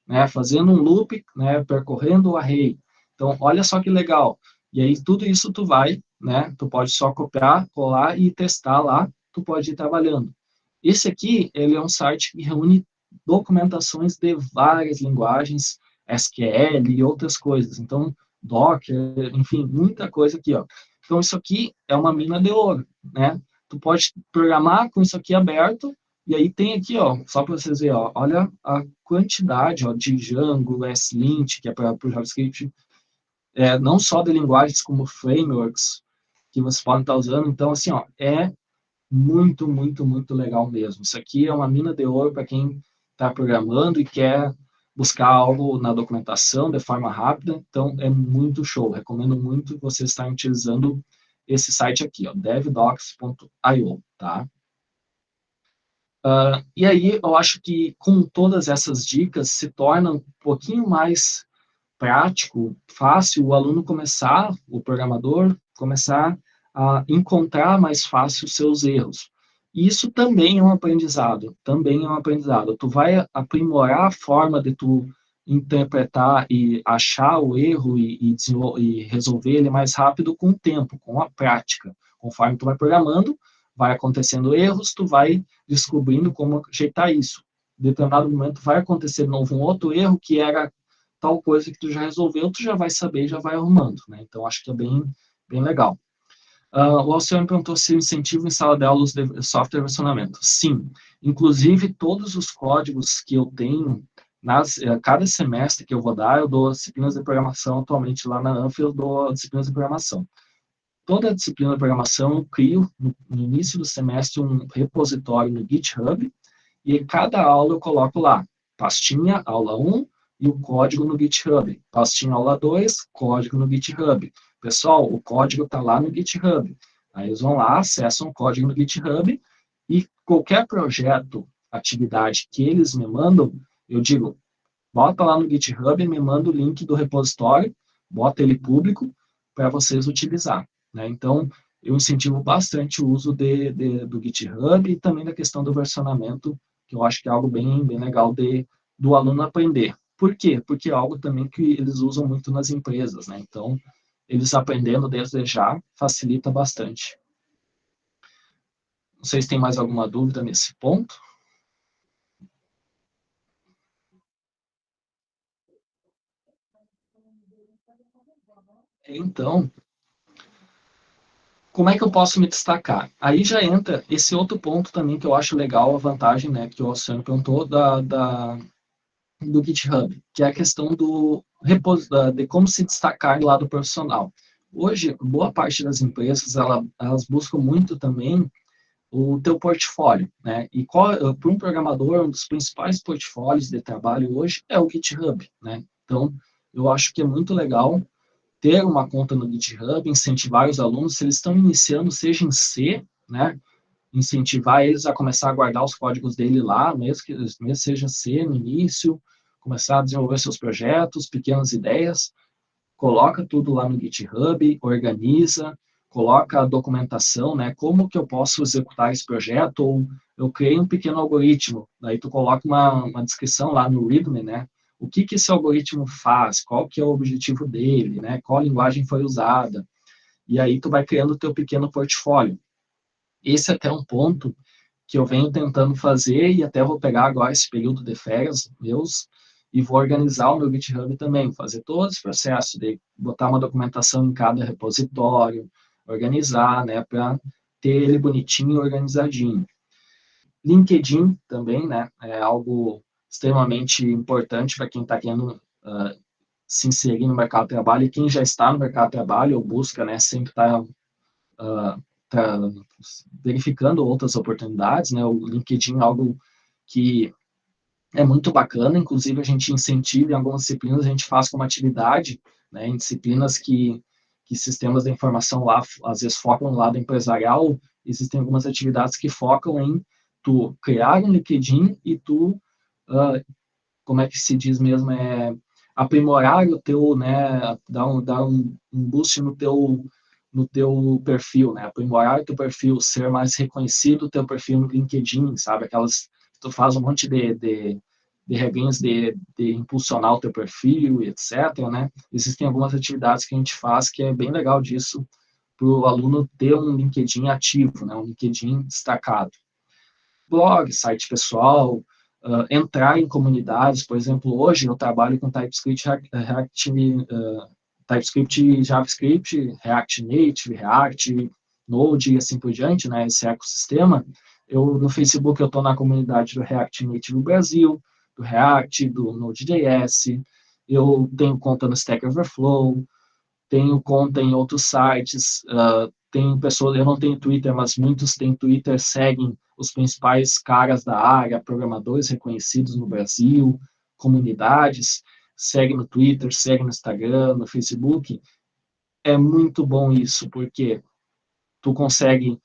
né, fazendo um loop, né, percorrendo o array. Então, olha só que legal. E aí, tudo isso tu vai, né, tu pode só copiar, colar e testar lá, tu pode ir trabalhando. Esse aqui, ele é um site que reúne documentações de várias linguagens, SQL e outras coisas. Então, Docker, enfim, muita coisa aqui, ó. Então, isso aqui é uma mina de ouro, né? Tu pode programar com isso aqui aberto, e aí tem aqui, ó, só para vocês verem, ó, olha a quantidade, ó, de Django, ESLint, que é para o JavaScript, não só de linguagens como frameworks que vocês podem estar usando. Então, assim, ó, é muito, muito, muito legal mesmo. Isso aqui é uma mina de ouro para quem está programando e quer buscar algo na documentação de forma rápida. Então, é muito show. Recomendo muito vocês estarem utilizando esse site aqui, ó, devdocs.io, tá? E aí, eu acho que com todas essas dicas se torna um pouquinho mais prático, fácil o aluno começar, o programador, começar a encontrar mais fácil os seus erros. E isso também é um aprendizado, também é um aprendizado. Tu vai aprimorar a forma de tu interpretar e achar o erro e resolver ele mais rápido com o tempo, com a prática. Conforme tu vai programando, vai acontecendo erros, tu vai descobrindo como ajeitar isso. Em determinado momento vai acontecer de novo um outro erro que era tal coisa que tu já resolveu, tu já vai saber e já vai arrumando, né? Então, acho que é bem, bem legal. O Alcione perguntou se eu incentivo em sala de aulas de software e versionamento. Sim. Inclusive, todos os códigos que eu tenho, cada semestre que eu vou dar, eu dou disciplinas de programação. Atualmente, lá na ANF, eu dou disciplinas de programação. Toda a disciplina de programação, eu crio, no início do semestre, um repositório no GitHub, e cada aula eu coloco lá, pastinha, aula 1, e o código no GitHub. Pastinha aula 2, código no GitHub. Pessoal, o código está lá no GitHub. Aí eles vão lá, acessam o código no GitHub e qualquer projeto, atividade que eles me mandam, eu digo, bota lá no GitHub e me manda o link do repositório, bota ele público para vocês utilizar. Né? Então, eu incentivo bastante o uso do GitHub e também da questão do versionamento, que eu acho que é algo bem, bem legal do aluno aprender. Por quê? Porque é algo também que eles usam muito nas empresas, né? Então, eles aprendendo desde já facilita bastante. Não sei se tem mais alguma dúvida nesse ponto. Então, como é que eu posso me destacar? Aí já entra esse outro ponto também que eu acho legal, a vantagem, né, que o Oceano perguntou do GitHub, que é a questão de como se destacar do lado profissional. Hoje, boa parte das empresas, elas buscam muito também o teu portfólio, né? E para um programador, um dos principais portfólios de trabalho hoje é o GitHub, né? Então, eu acho que é muito legal ter uma conta no GitHub, incentivar os alunos, se eles estão iniciando, seja em C, né, incentivar eles a começar a guardar os códigos dele lá, mesmo seja C no início, começar a desenvolver seus projetos, pequenas ideias, coloca tudo lá no GitHub, organiza, coloca a documentação, né, como que eu posso executar esse projeto, ou eu criei um pequeno algoritmo, daí tu coloca uma descrição lá no README, né, o que esse algoritmo faz, qual que é o objetivo dele, né, qual linguagem foi usada, e aí tu vai criando o teu pequeno portfólio. Esse é até um ponto que eu venho tentando fazer e até vou pegar agora esse período de férias meus e vou organizar o meu GitHub também, fazer todo esse processo de botar uma documentação em cada repositório, organizar, né, para ter ele bonitinho e organizadinho. LinkedIn também, né, é algo extremamente importante para quem está querendo se inserir no mercado de trabalho e quem já está no mercado de trabalho ou busca, né, sempre estar verificando outras oportunidades, né, o LinkedIn é algo que é muito bacana, inclusive a gente incentiva em algumas disciplinas, a gente faz como atividade, né, em disciplinas que sistemas de informação lá, às vezes focam no lado empresarial, existem algumas atividades que focam em tu criar um LinkedIn e tu, como é que se diz mesmo, aprimorar o teu, né, dar um boost no teu perfil, né, aprimorar o teu perfil, ser mais reconhecido o teu perfil no LinkedIn, sabe, tu faz um monte de regrinhas de impulsionar o teu perfil e etc, né? Existem algumas atividades que a gente faz que é bem legal disso, para o aluno ter um LinkedIn ativo, né? Um LinkedIn destacado. Blog, site pessoal, entrar em comunidades, por exemplo, hoje eu trabalho com TypeScript, TypeScript, JavaScript, React Native, React, Node e assim por diante, né? Esse ecossistema. No Facebook eu estou na comunidade do React Native Brasil, do React, do Node.js, eu tenho conta no Stack Overflow, tenho conta em outros sites, tem pessoas, eu não tenho Twitter, mas muitos têm Twitter, seguem os principais caras da área, programadores reconhecidos no Brasil, comunidades, segue no Twitter, segue no Instagram, no Facebook. É muito bom isso, porque tu consegue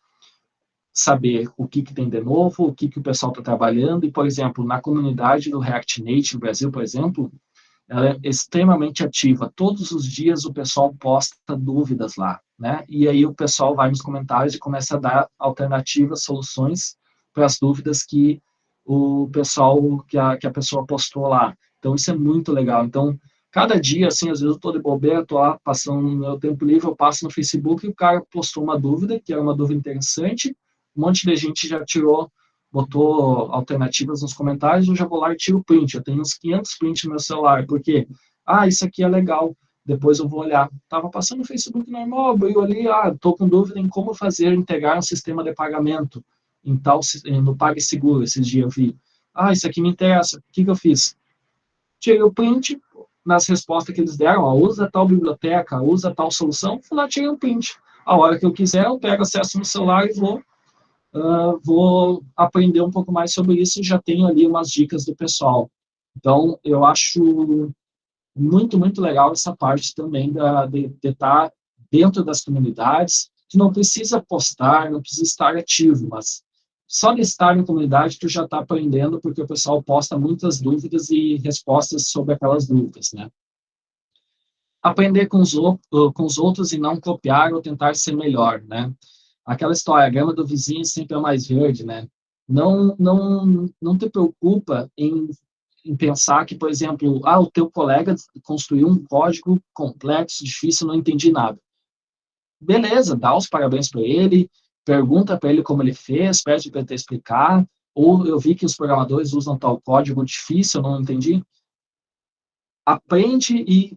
saber o que tem de novo, o que o pessoal está trabalhando, e, por exemplo, na comunidade do React Native Brasil, por exemplo, ela é extremamente ativa. Todos os dias o pessoal posta dúvidas lá, né? E aí o pessoal vai nos comentários e começa a dar alternativas, soluções para as dúvidas que o pessoal, que a pessoa postou lá. Então, isso é muito legal. Então, cada dia, assim, às vezes eu estou de bobeira, estou lá passando no meu tempo livre, eu passo no Facebook e o cara postou uma dúvida, que era uma dúvida interessante, um monte de gente já tirou, botou alternativas nos comentários, eu já vou lá e tiro o print. Eu tenho uns 500 prints no meu celular, porque, isso aqui é legal, depois eu vou olhar. Estava passando no Facebook normal, abriu ali, estou com dúvida em como fazer, integrar um sistema de pagamento no PagSeguro, esses dias eu vi. Isso aqui me interessa. O que eu fiz? Tirei o print, nas respostas que eles deram, usa tal biblioteca, usa tal solução, fui lá, tirei o print. A hora que eu quiser, eu pego acesso no celular e vou aprender um pouco mais sobre isso e já tenho ali umas dicas do pessoal. Então, eu acho muito, muito legal essa parte também de estar dentro das comunidades, que não precisa postar, não precisa estar ativo, mas só de estar em comunidade tu já está aprendendo, porque o pessoal posta muitas dúvidas e respostas sobre aquelas dúvidas, né? Aprender com os outros e não copiar ou tentar ser melhor, né? Aquela história, a grama do vizinho sempre é mais verde, né? Não te preocupa em pensar que, por exemplo, o teu colega construiu um código complexo, difícil, não entendi nada. Beleza, dá os parabéns para ele, pergunta para ele como ele fez, pede para ele te explicar, ou eu vi que os programadores usam tal código difícil, eu não entendi. Aprende e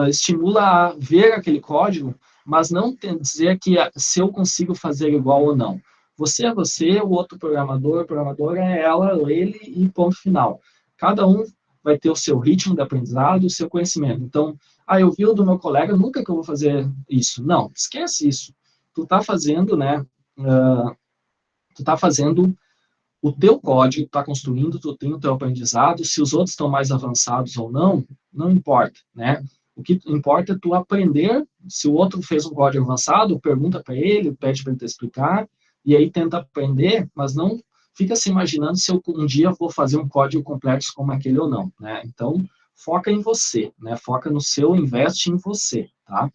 estimula a ver aquele código, mas não dizer que se eu consigo fazer igual ou não. Você é você, o outro programador é ela, ou ele, e ponto final. Cada um vai ter o seu ritmo de aprendizado, o seu conhecimento. Então, eu vi o do meu colega, nunca que eu vou fazer isso. Não, esquece isso. Tu está fazendo, né? Tu está fazendo o teu código, está construindo, tu tem o teu aprendizado, se os outros estão mais avançados ou não, não importa, né? O que importa é tu aprender. Se o outro fez um código avançado, pergunta para ele, pede para ele te explicar, e aí tenta aprender, mas não fica se imaginando se eu um dia vou fazer um código complexo como aquele ou não, né? Então, foca em você, né? Foca no seu, investe em você, tá?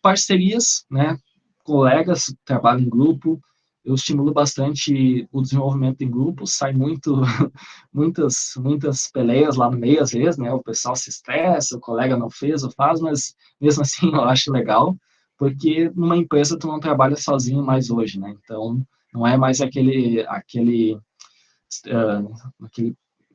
Parcerias, né? Colegas, trabalho em grupo, eu estimulo bastante o desenvolvimento em grupo, sai muitas peleias lá no meio, às vezes, né? O pessoal se estressa, o colega não fez ou faz, mas mesmo assim eu acho legal, porque numa empresa tu não trabalha sozinho mais hoje, né? Então, não é mais aquele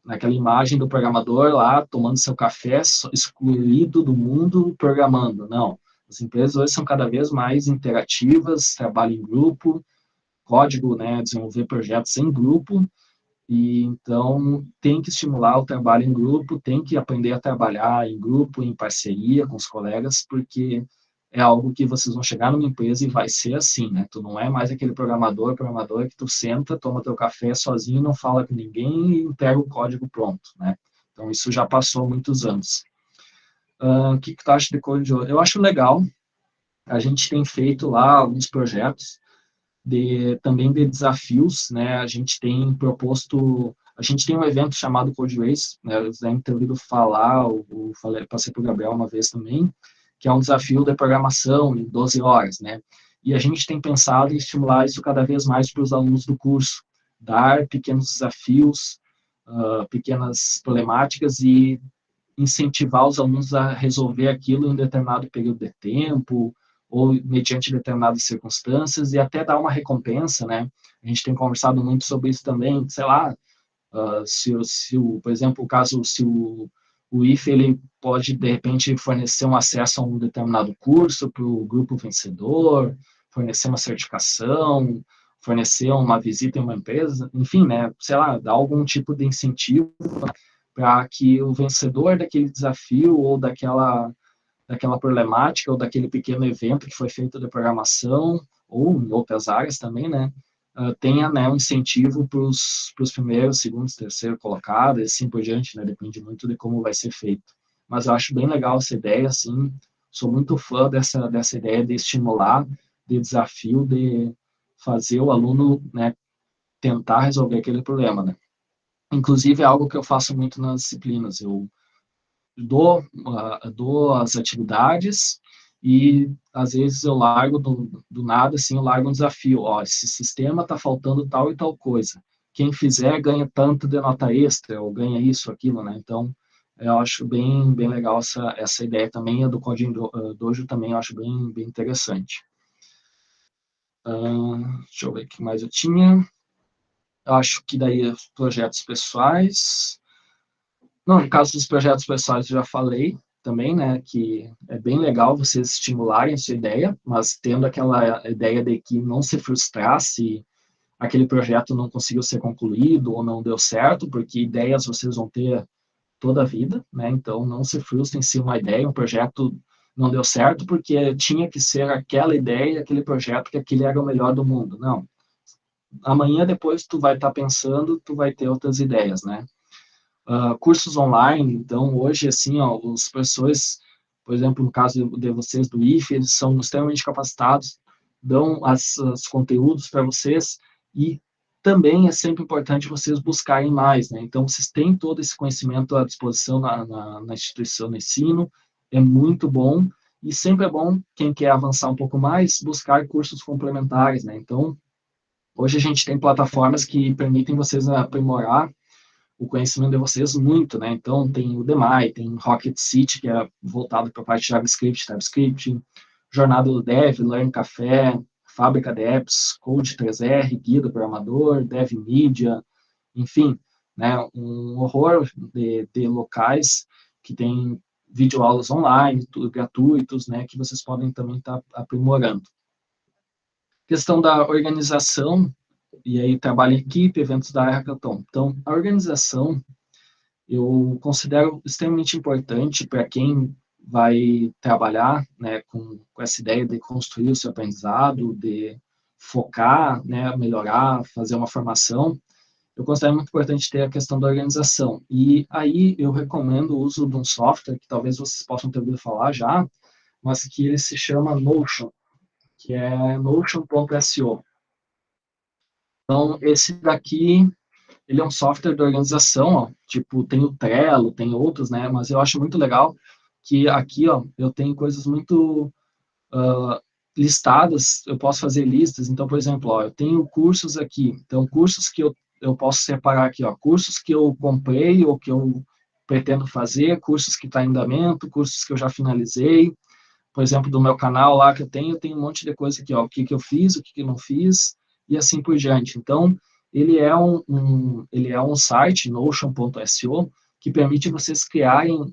naquela imagem do programador lá tomando seu café, excluído do mundo, programando. Não. As empresas hoje são cada vez mais interativas, trabalham em grupo, código, né, desenvolver projetos em grupo, e então tem que estimular o trabalho em grupo, tem que aprender a trabalhar em grupo, em parceria com os colegas, porque é algo que vocês vão chegar numa empresa e vai ser assim, né? Tu não é mais aquele programador que tu senta, toma teu café sozinho, não fala com ninguém e entrega o código pronto, né? Então isso já passou há muitos anos. O que tu acha de Code? Eu acho legal. A gente tem feito lá alguns projetos também de desafios, né? A gente tem proposto, a gente tem um evento chamado Code Race, né? Vocês devem ter ouvido falar, passei para o Gabriel uma vez também, que é um desafio de programação em 12 horas, né? E a gente tem pensado em estimular isso cada vez mais para os alunos do curso, dar pequenos desafios, pequenas problemáticas e incentivar os alunos a resolver aquilo em um determinado período de tempo, ou mediante determinadas circunstâncias, e até dar uma recompensa, né? A gente tem conversado muito sobre isso também, sei lá, por exemplo, o caso, se o IFE ele pode, de repente, fornecer um acesso a um determinado curso para o grupo vencedor, fornecer uma certificação, fornecer uma visita em uma empresa, enfim, né, sei lá, dar algum tipo de incentivo para que o vencedor daquele desafio ou daquela problemática ou daquele pequeno evento que foi feito de programação ou em outras áreas também, né, tenha, né, um incentivo para os primeiros, segundos, terceiro colocados, e assim por diante, né, depende muito de como vai ser feito. Mas eu acho bem legal essa ideia, assim, sou muito fã dessa ideia de estimular, de desafio, de fazer o aluno, né, tentar resolver aquele problema, né. Inclusive, é algo que eu faço muito nas disciplinas. Eu dou as atividades e, às vezes, eu largo do nada, assim, eu largo um desafio. Ó, esse sistema está faltando tal e tal coisa. Quem fizer ganha tanto de nota extra, ou ganha isso, aquilo, né? Então, eu acho bem legal essa ideia também. A do Coding Dojo também eu acho bem interessante. Deixa eu ver o que mais eu tinha. Eu acho que daí projetos pessoais. Não, no caso dos projetos pessoais, eu já falei também, né, que é bem legal vocês estimularem a sua ideia, mas tendo aquela ideia de que não se frustrar se aquele projeto não conseguiu ser concluído ou não deu certo, porque ideias vocês vão ter toda a vida, né, então não se frustrem se uma ideia, um projeto não deu certo, porque tinha que ser aquela ideia, aquele projeto, que aquele era o melhor do mundo. Não. Amanhã, depois, tu vai estar pensando, tu vai ter outras ideias, né. Cursos online, então hoje, assim, ó, os professores, por exemplo, no caso de vocês do IFE, eles são extremamente capacitados, dão os conteúdos para vocês e também é sempre importante vocês buscarem mais, né? Então, vocês têm todo esse conhecimento à disposição na instituição de ensino, é muito bom, e sempre é bom, quem quer avançar um pouco mais, buscar cursos complementares, né? Então, hoje a gente tem plataformas que permitem vocês aprimorar o conhecimento de vocês muito, né? Então, tem o Udemy, tem Rocket City, que é voltado para a parte de JavaScript, TypeScript, Jornada do Dev, Learn Café, Fábrica de Apps, Code 3R, Guia do Programador, Dev Media, enfim, né? Um horror de locais que tem videoaulas online, tudo gratuitos, né? Que vocês podem também estar aprimorando. Questão da organização, e aí trabalho em equipe, eventos da Hackathon. Então, a organização eu considero extremamente importante para quem vai trabalhar, né, com essa ideia de construir o seu aprendizado, de focar, né, melhorar, fazer uma formação. eu considero muito importante ter a questão da organização. E aí eu recomendo o uso de um software que talvez vocês possam ter ouvido falar já, mas que ele se chama Notion, que é notion.so. Então, esse daqui, ele é um software de organização, ó, tipo, tem o Trello, tem outros, né, mas eu acho muito legal que aqui, ó, eu tenho coisas muito listadas, eu posso fazer listas, então, por exemplo, ó, eu tenho cursos aqui, então, cursos que eu posso separar aqui, ó, cursos que eu comprei ou que eu pretendo fazer, cursos que está em andamento, cursos que eu já finalizei, por exemplo, do meu canal lá que eu tenho um monte de coisa aqui, ó, o que que eu fiz, o que que eu não fiz, e assim por diante. Então, ele é um site, notion.so, que permite vocês criarem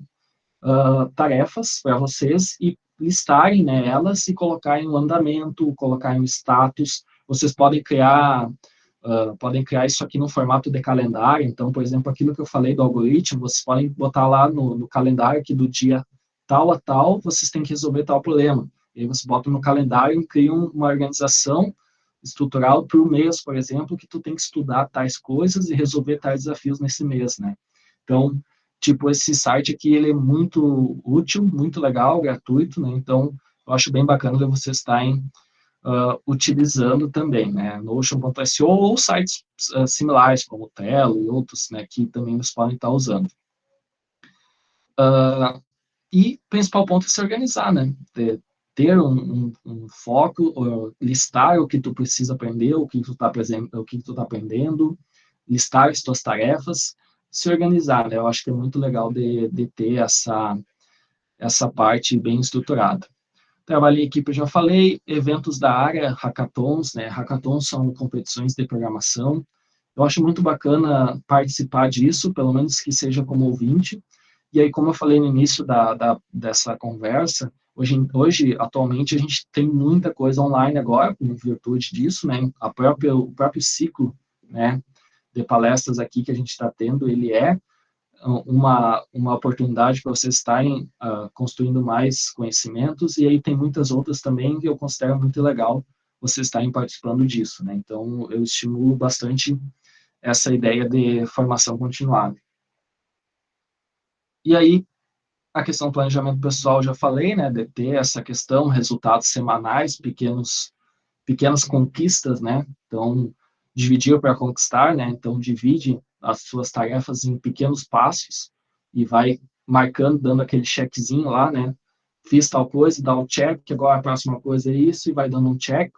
tarefas para vocês e listarem, né, elas e colocarem o andamento, colocarem o status. Vocês podem criar isso aqui no formato de calendário. Então, por exemplo, aquilo que eu falei do algoritmo, vocês podem botar lá no calendário que do dia tal a tal, vocês têm que resolver tal problema. E aí você bota no calendário e cria uma organização estrutural por mês, por exemplo, que tu tem que estudar tais coisas e resolver tais desafios nesse mês, né? Então, tipo, esse site aqui, ele é muito útil, muito legal, gratuito, né? Então, eu acho bem bacana de vocês estarem utilizando também, né? Notion.so ou sites similares, como o Trello e outros, né? Que também vocês podem estar usando. E o principal ponto é se organizar, né? Ter um foco, listar o que tu precisa aprender, o que tu tá aprendendo, listar as tuas tarefas, se organizar, né? Eu acho que é muito legal de ter essa parte bem estruturada. Trabalho em equipe, eu já falei, eventos da área, hackathons, né? Hackathons são competições de programação. Eu acho muito bacana participar disso, pelo menos que seja como ouvinte. E aí, como eu falei no início dessa conversa, atualmente, a gente tem muita coisa online agora, em virtude disso, né? O próprio ciclo, né, de palestras aqui que a gente está tendo, ele é uma oportunidade para vocês estarem construindo mais conhecimentos, e aí tem muitas outras também que eu considero muito legal vocês estarem participando disso, né? Então, eu estimulo bastante essa ideia de formação continuada. E aí, a questão do planejamento pessoal, já falei, né, de ter essa questão, resultados semanais, pequenas conquistas, né? Então, dividir para conquistar, né? Então, divide as suas tarefas em pequenos passos e vai marcando, dando aquele checkzinho lá, né? Fiz tal coisa, dá um check, que agora a próxima coisa é isso, e vai dando um check.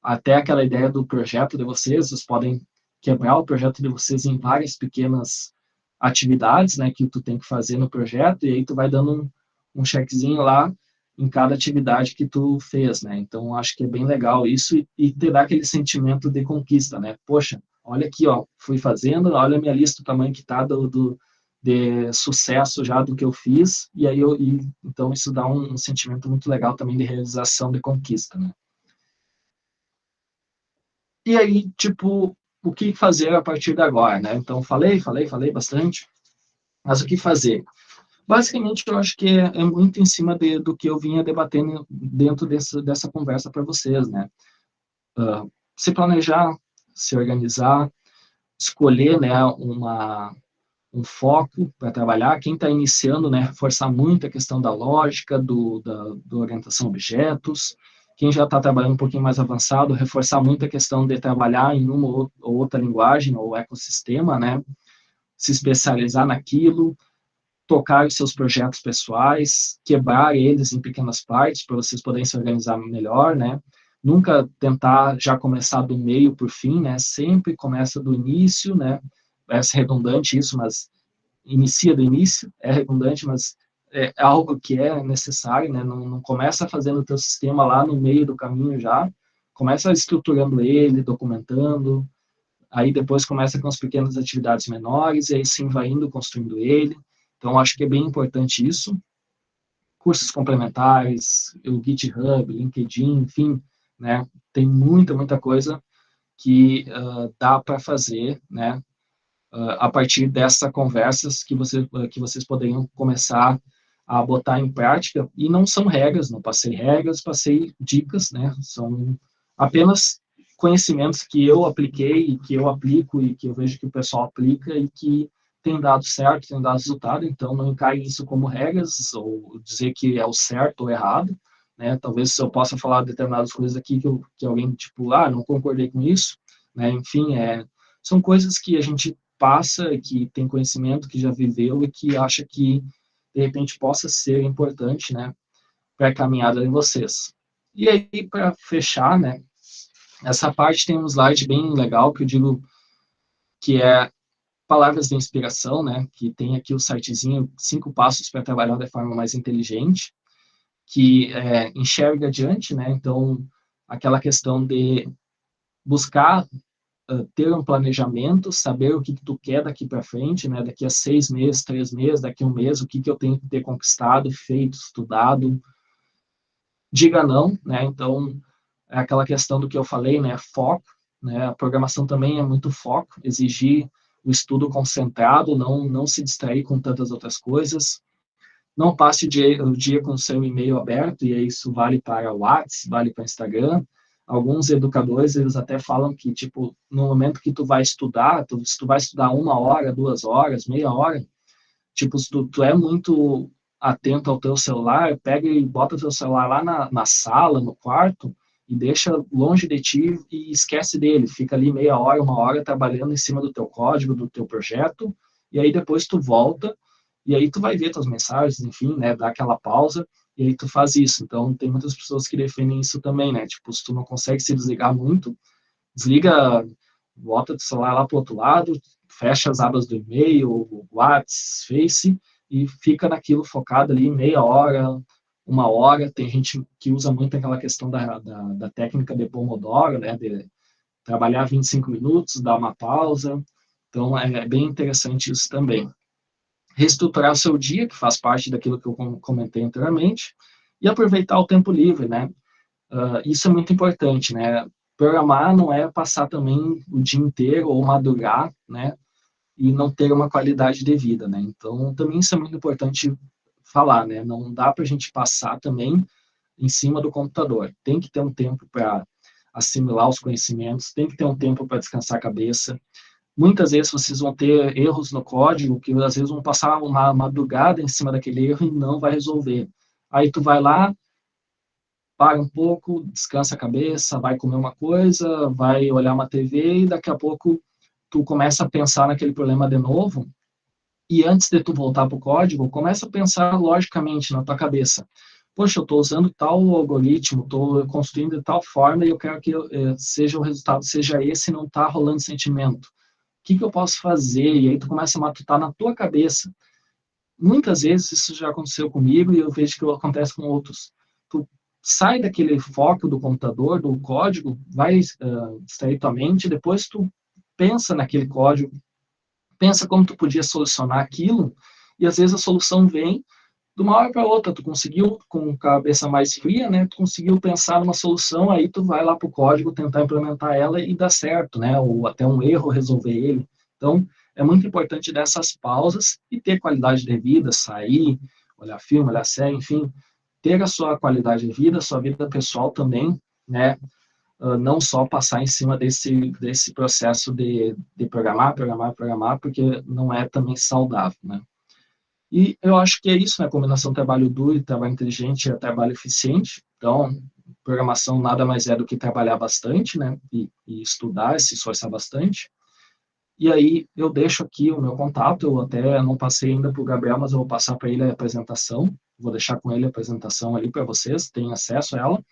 Até aquela ideia do projeto de vocês podem quebrar o projeto de vocês em várias pequenas atividades, né, que tu tem que fazer no projeto, e aí tu vai dando um checkzinho lá em cada atividade que tu fez, né? Então, acho que é bem legal isso e te dá aquele sentimento de conquista, né? Poxa, olha aqui, ó, fui fazendo, olha a minha lista, o tamanho que tá de sucesso já do que eu fiz, e aí então isso dá um sentimento muito legal também de realização, de conquista, né? E aí, tipo, o que fazer a partir de agora, né? Então, falei bastante, mas o que fazer? Basicamente, eu acho que é muito em cima do que eu vinha debatendo dentro dessa conversa para vocês, né? Se planejar, se organizar, escolher, né, um foco para trabalhar. Quem está iniciando, né, reforçar muito a questão da lógica, da orientação a objetos. Quem já está trabalhando um pouquinho mais avançado, reforçar muito a questão de trabalhar em uma ou outra linguagem ou ecossistema, né? Se especializar naquilo, tocar os seus projetos pessoais, quebrar eles em pequenas partes para vocês poderem se organizar melhor, né? Nunca tentar já começar do meio para o fim, né? Sempre começa do início, né? Parece redundante isso, mas inicia do início, é redundante, mas é algo que é necessário, né? Não começa fazendo o teu sistema lá no meio do caminho já, começa estruturando ele, documentando, aí depois começa com as pequenas atividades menores, e aí sim vai indo construindo ele. Então, acho que é bem importante isso. Cursos complementares, o GitHub, LinkedIn, enfim, né? Tem muita coisa que dá para fazer, né? A partir dessas conversas que vocês poderiam começar a botar em prática, e não são regras, não passei regras, passei dicas, né? São apenas conhecimentos que eu apliquei, que eu aplico e que eu vejo que o pessoal aplica e que tem dado certo, tem dado resultado, então não encare isso como regras ou dizer que é o certo ou errado, né? Talvez eu possa falar determinadas coisas aqui que alguém, tipo, não concordei com isso, né? Enfim, são coisas que a gente passa, que tem conhecimento, que já viveu e que acha que, de repente, possa ser importante, né, para a caminhada de vocês. E aí, para fechar, né, essa parte tem um slide bem legal que eu digo que é palavras de inspiração, né, que tem aqui o sitezinho 5 passos para trabalhar de forma mais inteligente, que enxerga adiante, né, então aquela questão de buscar ter um planejamento, saber o que tu quer daqui para frente, né, daqui a 6 meses, 3 meses, daqui a um mês, o que eu tenho que ter conquistado, feito, estudado, diga não, né, então é aquela questão do que eu falei, né, foco, né, a programação também é muito foco, exigir o estudo concentrado, não se distrair com tantas outras coisas, não passe o dia com o seu e-mail aberto, e isso vale para o WhatsApp, vale para o Instagram. Alguns educadores, eles até falam que, tipo, no momento que tu vai estudar, se tu vai estudar 1 hora, 2 horas, meia hora, tipo, se tu é muito atento ao teu celular, pega e bota o teu celular lá na sala, no quarto, e deixa longe de ti e esquece dele. Fica ali meia hora, 1 hora, trabalhando em cima do teu código, do teu projeto, e aí depois tu volta, e aí tu vai ver tuas mensagens, enfim, né, dá aquela pausa, e aí tu faz isso. Então, tem muitas pessoas que defendem isso também, né, tipo, se tu não consegue se desligar muito, desliga, bota o celular lá pro outro lado, fecha as abas do e-mail, WhatsApp, Face, e fica naquilo focado ali meia hora, 1 hora. Tem gente que usa muito aquela questão da técnica de Pomodoro, né, de trabalhar 25 minutos, dar uma pausa. Então, é bem interessante isso também. Reestruturar o seu dia, que faz parte daquilo que eu comentei anteriormente, e aproveitar o tempo livre, né? Isso é muito importante, né? Programar não é passar também o dia inteiro ou madrugar, né? E não ter uma qualidade de vida, né? Então, também isso é muito importante falar, né? Não dá para a gente passar também em cima do computador. Tem que ter um tempo para assimilar os conhecimentos, tem que ter um tempo para descansar a cabeça. Muitas vezes vocês vão ter erros no código que às vezes vão passar uma madrugada em cima daquele erro e não vai resolver. Aí tu vai lá, para um pouco, descansa a cabeça, vai comer uma coisa, vai olhar uma TV e daqui a pouco tu começa a pensar naquele problema de novo e antes de tu voltar para o código, começa a pensar logicamente na tua cabeça. Poxa, eu estou usando tal algoritmo, estou construindo de tal forma e eu quero que seja o resultado seja esse e não está rolando sentimento. O que eu posso fazer? E aí tu começa a matutar na tua cabeça. Muitas vezes isso já aconteceu comigo e eu vejo que acontece com outros. Tu sai daquele foco do computador, do código, vai distrair tua mente, depois tu pensa naquele código, pensa como tu podia solucionar aquilo, e às vezes a solução vem de uma hora para outra, tu conseguiu, com a cabeça mais fria, né, tu conseguiu pensar numa solução, aí tu vai lá para o código tentar implementar ela e dá certo, né, ou até um erro resolver ele. Então, é muito importante dessas pausas e ter qualidade de vida, sair, olhar filme, olhar série, enfim, ter a sua qualidade de vida, a sua vida pessoal também, né, não só passar em cima desse processo de programar, porque não é também saudável, né. E eu acho que é isso, né? A combinação trabalho duro e trabalho inteligente é trabalho eficiente. Então, programação nada mais é do que trabalhar bastante, né? E estudar, e se esforçar bastante. E aí eu deixo aqui o meu contato. Eu até não passei ainda para o Gabriel, mas eu vou passar para ele a apresentação. Vou deixar com ele a apresentação ali para vocês, tenham acesso a ela.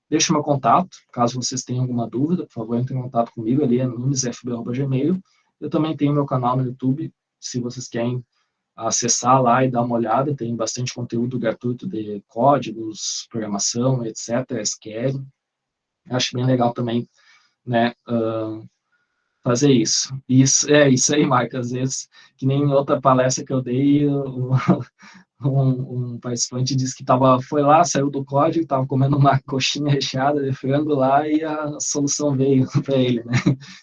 Deixo o meu contato, caso vocês tenham alguma dúvida, por favor, entre em contato comigo, ali é nunesfb@gmail. Eu também tenho meu canal no YouTube, se vocês querem acessar lá e dar uma olhada, tem bastante conteúdo gratuito de códigos, programação, etc., SQL. Acho bem legal também, né, fazer isso. Isso aí, Marco, às vezes, que nem em outra palestra que eu dei, um participante disse que foi lá, saiu do código, estava comendo uma coxinha recheada de frango lá e a solução veio para ele, né?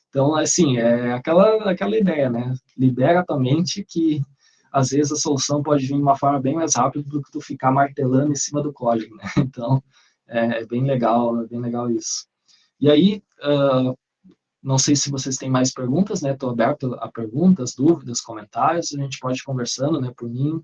Então, assim, é aquela ideia, né? Libera a tua mente que às vezes a solução pode vir de uma forma bem mais rápida do que tu ficar martelando em cima do código, né? Então, é bem legal isso. E aí, não sei se vocês têm mais perguntas, né? Estou aberto a perguntas, dúvidas, comentários, a gente pode ir conversando, né? Por mim,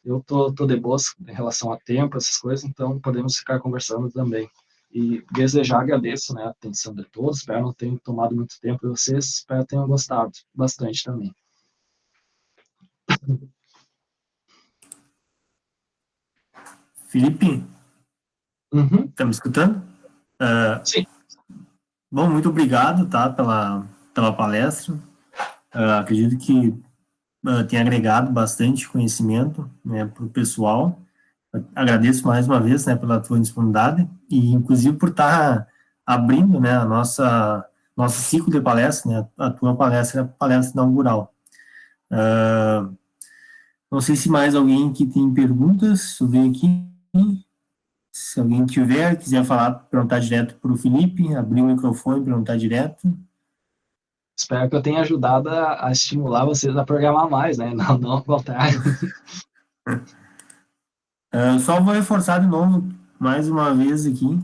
eu tô de boas em relação a tempo, essas coisas, então podemos ficar conversando também. E desejar agradeço, né, a atenção de todos, espero não ter tomado muito tempo de vocês, espero que tenham gostado bastante também. Felipe, Uhum. tá me escutando? Sim. Bom, muito obrigado, tá, pela palestra. Acredito que tenha agregado bastante conhecimento, né, para o pessoal. Agradeço mais uma vez, né, pela tua disponibilidade e, inclusive, por estar abrindo, né, a nosso ciclo de palestra, né, a tua palestra é a palestra inaugural. Não sei se mais alguém que tem perguntas, eu ver aqui. Se alguém tiver, quiser falar, perguntar direto para o Felipe, abrir o microfone, perguntar direto. Espero que eu tenha ajudado a estimular vocês a programar mais, né? Não ao contrário. Só vou reforçar de novo, mais uma vez aqui,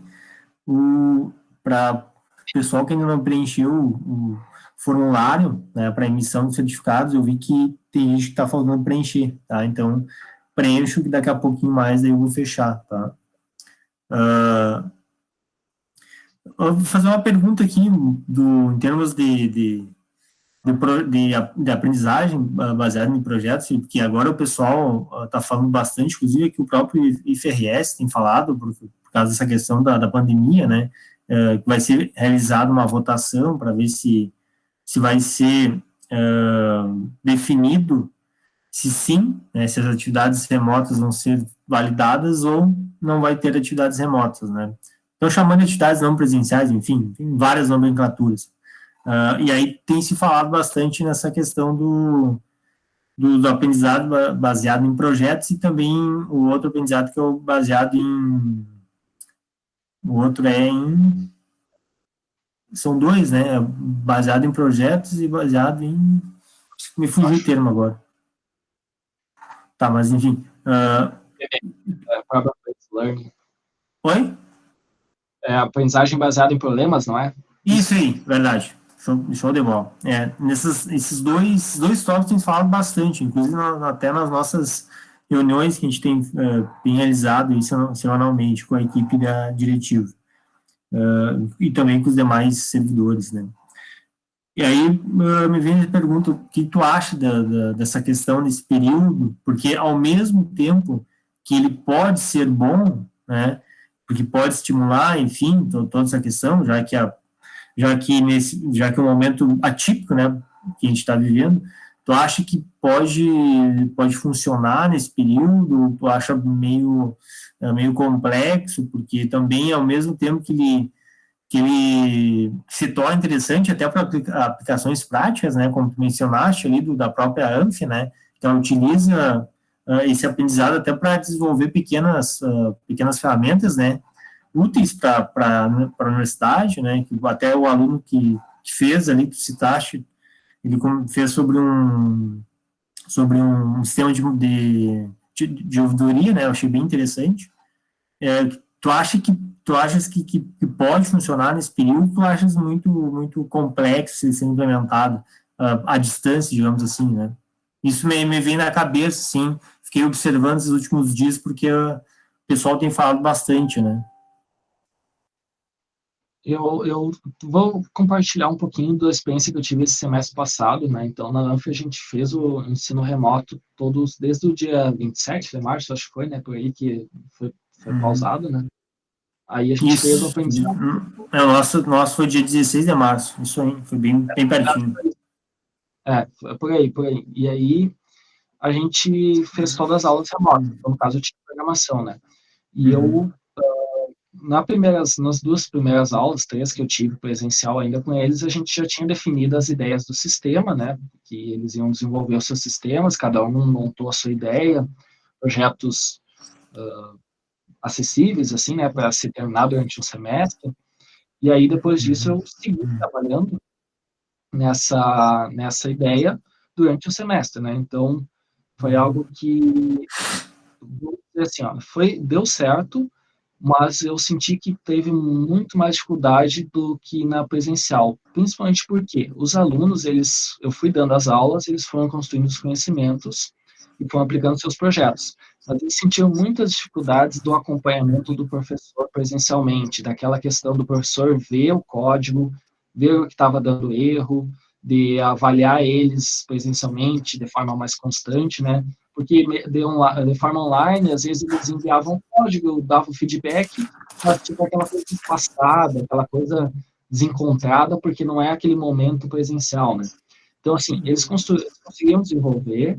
para o pessoal que ainda não preencheu o formulário, né, para emissão de certificados, eu vi que tem gente que está faltando preencher, tá? Então, preencho que daqui a pouquinho mais daí eu vou fechar, tá? Eu vou fazer uma pergunta aqui em termos de aprendizagem baseada em projetos, porque agora o pessoal está falando bastante, inclusive que o próprio IFRS tem falado, por causa dessa questão da pandemia, né, que vai ser realizada uma votação para ver se vai ser definido se sim, né, se as atividades remotas vão ser validadas ou não vai ter atividades remotas, né. Estão chamando de atividades não presenciais, enfim, tem várias nomenclaturas. E aí tem se falado bastante nessa questão do aprendizado baseado em projetos e também o outro aprendizado que é o baseado em. O outro é em. São dois, né? Baseado em projetos e baseado em. Me fugiu o termo agora. Tá, mas enfim. Problem-based learning. Oi? É aprendizagem baseada em problemas, não é? Isso aí, verdade. Show de bola. Esses dois tópicos tem falado bastante, inclusive até nas nossas reuniões que a gente tem realizado semanalmente com a equipe da diretiva e também com os demais servidores, né? E aí me vem a pergunta, o que tu acha dessa questão desse período? Porque ao mesmo tempo que ele pode ser bom, né? Porque pode estimular, enfim, toda essa questão, já que é um momento atípico, né, que a gente está vivendo, tu acha que pode funcionar nesse período? Tu acha meio complexo, porque também ao mesmo tempo que ele se torna interessante até para aplicações práticas, né, como tu mencionaste ali da própria ANF, né, que ela utiliza esse aprendizado até para desenvolver pequenas ferramentas, né, úteis para a universidade, né, que até o aluno que fez ali, tu citaste, ele fez sobre um sistema de ouvidoria, né, eu achei bem interessante. Tu achas que pode funcionar nesse período, tu achas muito complexo de ser implementado à distância, digamos assim, né? Isso me vem na cabeça, sim, fiquei observando esses últimos dias, porque o pessoal tem falado bastante, né? Eu vou compartilhar um pouquinho da experiência que eu tive esse semestre passado, né? Então, na UNF a gente fez o ensino remoto todos, desde o dia 27 de março, acho que foi, né? Por aí que foi pausado, né? Aí a gente fez o Isso. aprendizado. O nosso foi dia 16 de março. Isso aí, foi bem pertinho. Por aí, por aí. E aí a gente fez todas as aulas remotas. Então, no caso, eu tinha programação, né? E Uhum. eu nas duas primeiras aulas, três que eu tive presencial ainda com eles, a gente já tinha definido as ideias do sistema, né? Que eles iam desenvolver os seus sistemas, cada um montou a sua ideia, projetos acessíveis, assim, né? Para se terminar durante um semestre. E aí, depois disso, eu segui trabalhando nessa ideia durante o semestre, né? Então, foi algo que, vou dizer assim, ó, deu certo, mas eu senti que teve muito mais dificuldade do que na presencial, principalmente porque os alunos, eu fui dando as aulas, eles foram construindo os conhecimentos e foram aplicando seus projetos, mas eles sentiam muitas dificuldades do acompanhamento do professor presencialmente, daquela questão do professor ver o código, ver o que estava dando erro, de avaliar eles presencialmente de forma mais constante, né? Porque de forma online, às vezes eles enviavam código, eu dava o feedback, mas tipo aquela coisa espaçada, aquela coisa desencontrada, porque não é aquele momento presencial, né? Então, assim, eles conseguiam desenvolver,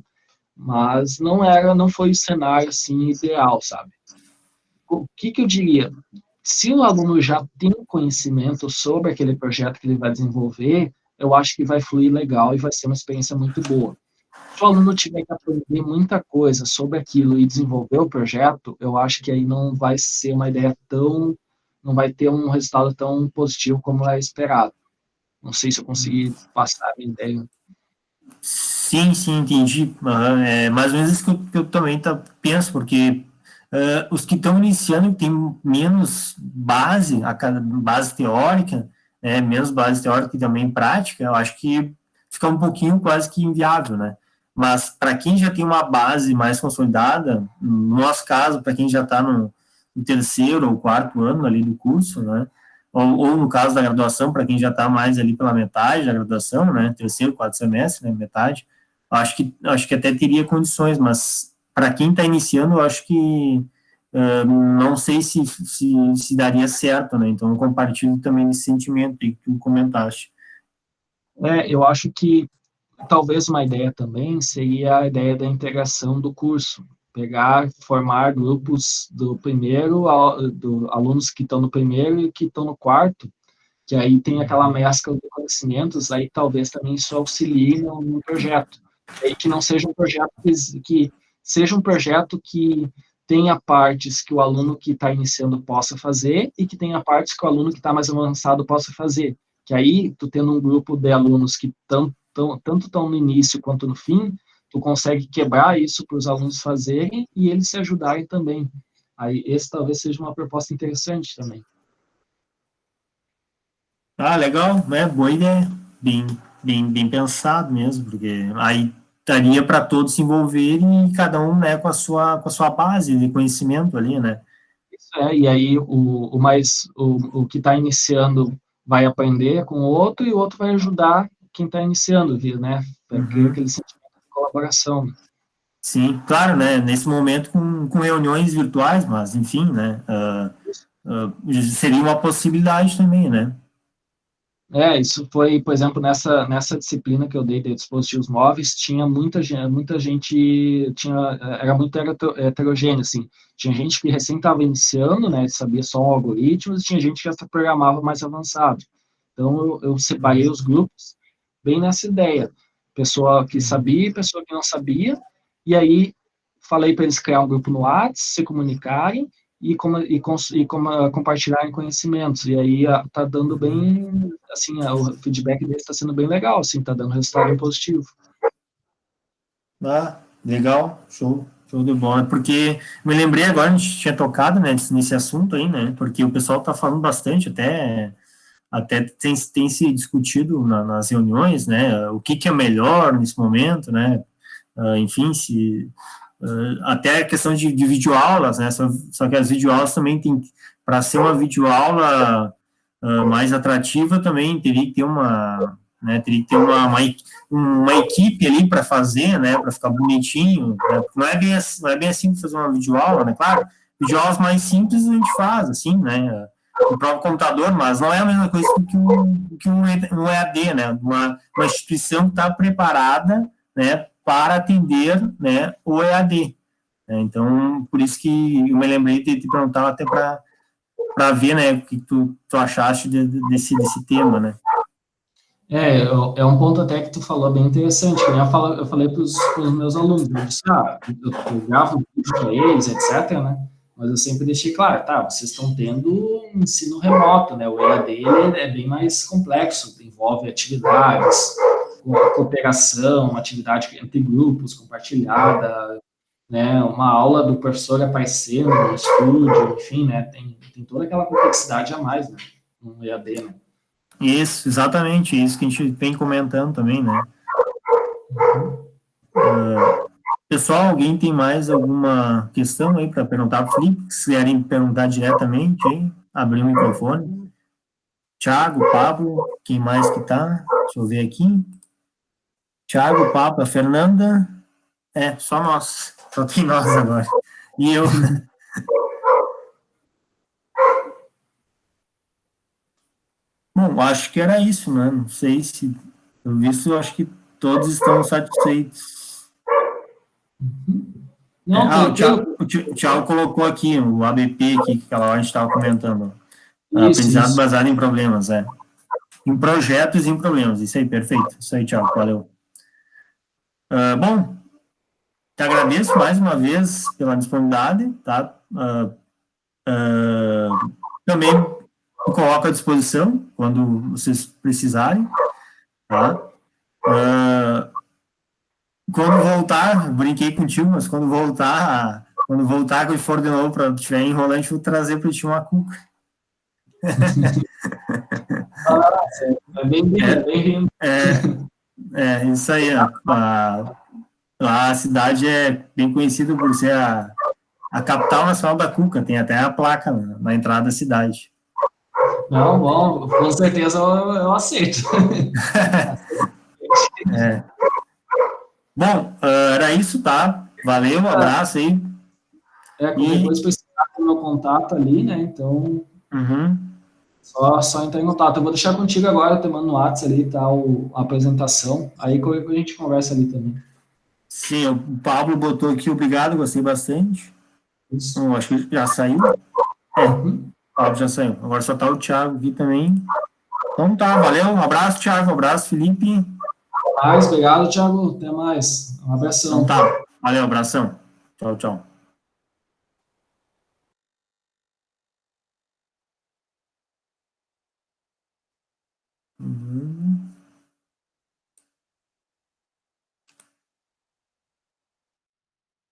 mas não foi o cenário, assim, ideal, sabe? O que que eu diria? Se o aluno já tem conhecimento sobre aquele projeto que ele vai desenvolver, eu acho que vai fluir legal e vai ser uma experiência muito boa. Se o aluno tiver que aprender muita coisa sobre aquilo e desenvolver o projeto, eu acho que aí não vai ser uma ideia não vai ter um resultado tão positivo como é esperado. Não sei se eu consegui passar a minha ideia. Sim, sim, entendi. É mais ou menos isso que eu também penso, porque os que estão iniciando têm menos base, base teórica, menos base teórica e também prática, eu acho que fica um pouquinho quase que inviável, né? Mas para quem já tem uma base mais consolidada, no nosso caso, para quem já está no terceiro ou quarto ano ali do curso, né? Ou no caso da graduação, para quem já está mais ali pela metade da graduação, né? Terceiro, quarto semestre, né? Metade. Acho que até teria condições, mas para quem está iniciando, eu acho que não sei se daria certo, né? Então, eu compartilho também esse sentimento aí que tu comentaste. Eu acho que talvez uma ideia também seria a ideia da integração do curso. Pegar, formar grupos alunos que estão no primeiro e que estão no quarto, que aí tem aquela mescla de conhecimentos, aí talvez também isso auxilie no projeto. E aí que não seja um projeto que seja um projeto que tenha partes que o aluno que está iniciando possa fazer e que tenha partes que o aluno que está mais avançado possa fazer. Que aí, tu tendo um grupo de alunos que tanto estão no início quanto no fim, tu consegue quebrar isso para os alunos fazerem e eles se ajudarem também. Aí, esse talvez seja uma proposta interessante também. Ah, legal, né? Boa ideia. Bem, bem pensado mesmo, porque aí daria para todos se envolverem e cada um, né, com a sua base de conhecimento ali, né? E aí o que está iniciando vai aprender com o outro e o outro vai ajudar quem está iniciando, viu, né? Para criar Uhum. aquele sentimento de colaboração. Sim, claro, né? Nesse momento com reuniões virtuais, mas enfim, né? Seria uma possibilidade também, né? Isso foi, por exemplo, nessa disciplina que eu dei de dispositivos móveis, tinha muita gente era muito heterogêneo, assim. Tinha gente que recém estava iniciando, né, sabia só algoritmos, e tinha gente que já programava mais avançado. Então, eu separei os grupos bem nessa ideia. Pessoa que Uhum. sabia, pessoa que não sabia, e aí falei para eles criar um grupo no WhatsApp, se comunicarem, e compartilharem conhecimentos. E aí tá dando Uhum. bem, assim, o feedback deles está sendo bem legal, assim, tá dando resultado bem positivo. Ah, legal, show de bola. Porque me lembrei agora, a gente tinha tocado, né, nesse assunto aí, né? Porque o pessoal tá falando bastante, até tem se discutido nas reuniões, né? O que é melhor nesse momento, né? Enfim, se até a questão de videoaulas, né? Só que as videoaulas também tem, para ser uma videoaula mais atrativa, também teria que ter né, teria que ter uma equipe ali para fazer, né? Para ficar bonitinho, né? Não é bem assim fazer uma videoaula, né? Claro, videoaulas mais simples a gente faz, assim, né? O próprio computador, mas não é a mesma coisa que um EAD, né? Uma instituição que está preparada, né, para atender, né, o EAD. Né? Então, por isso que eu me lembrei de te perguntar até para ver, né, o que tu achaste desse tema, né? É um ponto até que tu falou bem interessante, que nem eu falei para os meus alunos, eu disse, eu gravo um vídeo para eles, etc., né? Mas eu sempre deixei claro, tá, vocês estão tendo um ensino remoto, né? O EAD ele é bem mais complexo, envolve atividades, cooperação, atividade entre grupos, compartilhada, né, uma aula do professor aparecer no estúdio, enfim, né, tem toda aquela complexidade a mais, né, no EAD, né. Isso, exatamente, isso que a gente vem comentando também, né? Pessoal, alguém tem mais alguma questão aí para perguntar para o Felipe? Se quiserem perguntar diretamente, hein? Abrir o microfone. Thiago, Pablo, quem mais que tá? Deixa eu ver aqui. Thiago, Pablo, a Fernanda. É, só nós. Só tem nós agora. E eu. Bom, acho que era isso, né? Não sei se. Eu visto, eu acho que todos estão satisfeitos. Não, tranquilo. O Thiago colocou aqui o ABP aqui, que aquela hora a gente estava comentando. Isso, Aprendizado isso. baseado em problemas, é. Em projetos e em problemas. Isso aí, perfeito. Isso aí, Thiago, valeu. Bom, te agradeço mais uma vez pela disponibilidade, tá? Também me coloco à disposição quando vocês precisarem, tá? Quando voltar, eu brinquei contigo, mas quando for de novo para estiver enrolante, vou trazer para ti uma cuca. Ah, certo. É bem-vindo, é É, bem-vindo. isso aí. A cidade é bem conhecida por ser a capital nacional da cuca, tem até a placa na entrada da cidade. Não, bom, com certeza eu aceito. É. Bom, era isso, tá? Valeu, um abraço aí. Qualquer E coisa precisar do meu contato ali, né? Então, uhum, só entrar em contato. Eu vou deixar contigo agora, eu te mando no WhatsApp ali, tá? A apresentação. Aí qualquer coisa a gente conversa ali também. sim, o Pablo botou aqui, obrigado, gostei bastante. Isso. Acho que já saiu. É, o Uhum. Pablo já saiu. Agora só tá o Thiago aqui também. Então tá, valeu, um abraço, Thiago, um abraço, Felipe. Mais, obrigado, Thiago. Até mais. Um Então abração. tá, valeu, abração. Tchau, tchau. Uhum.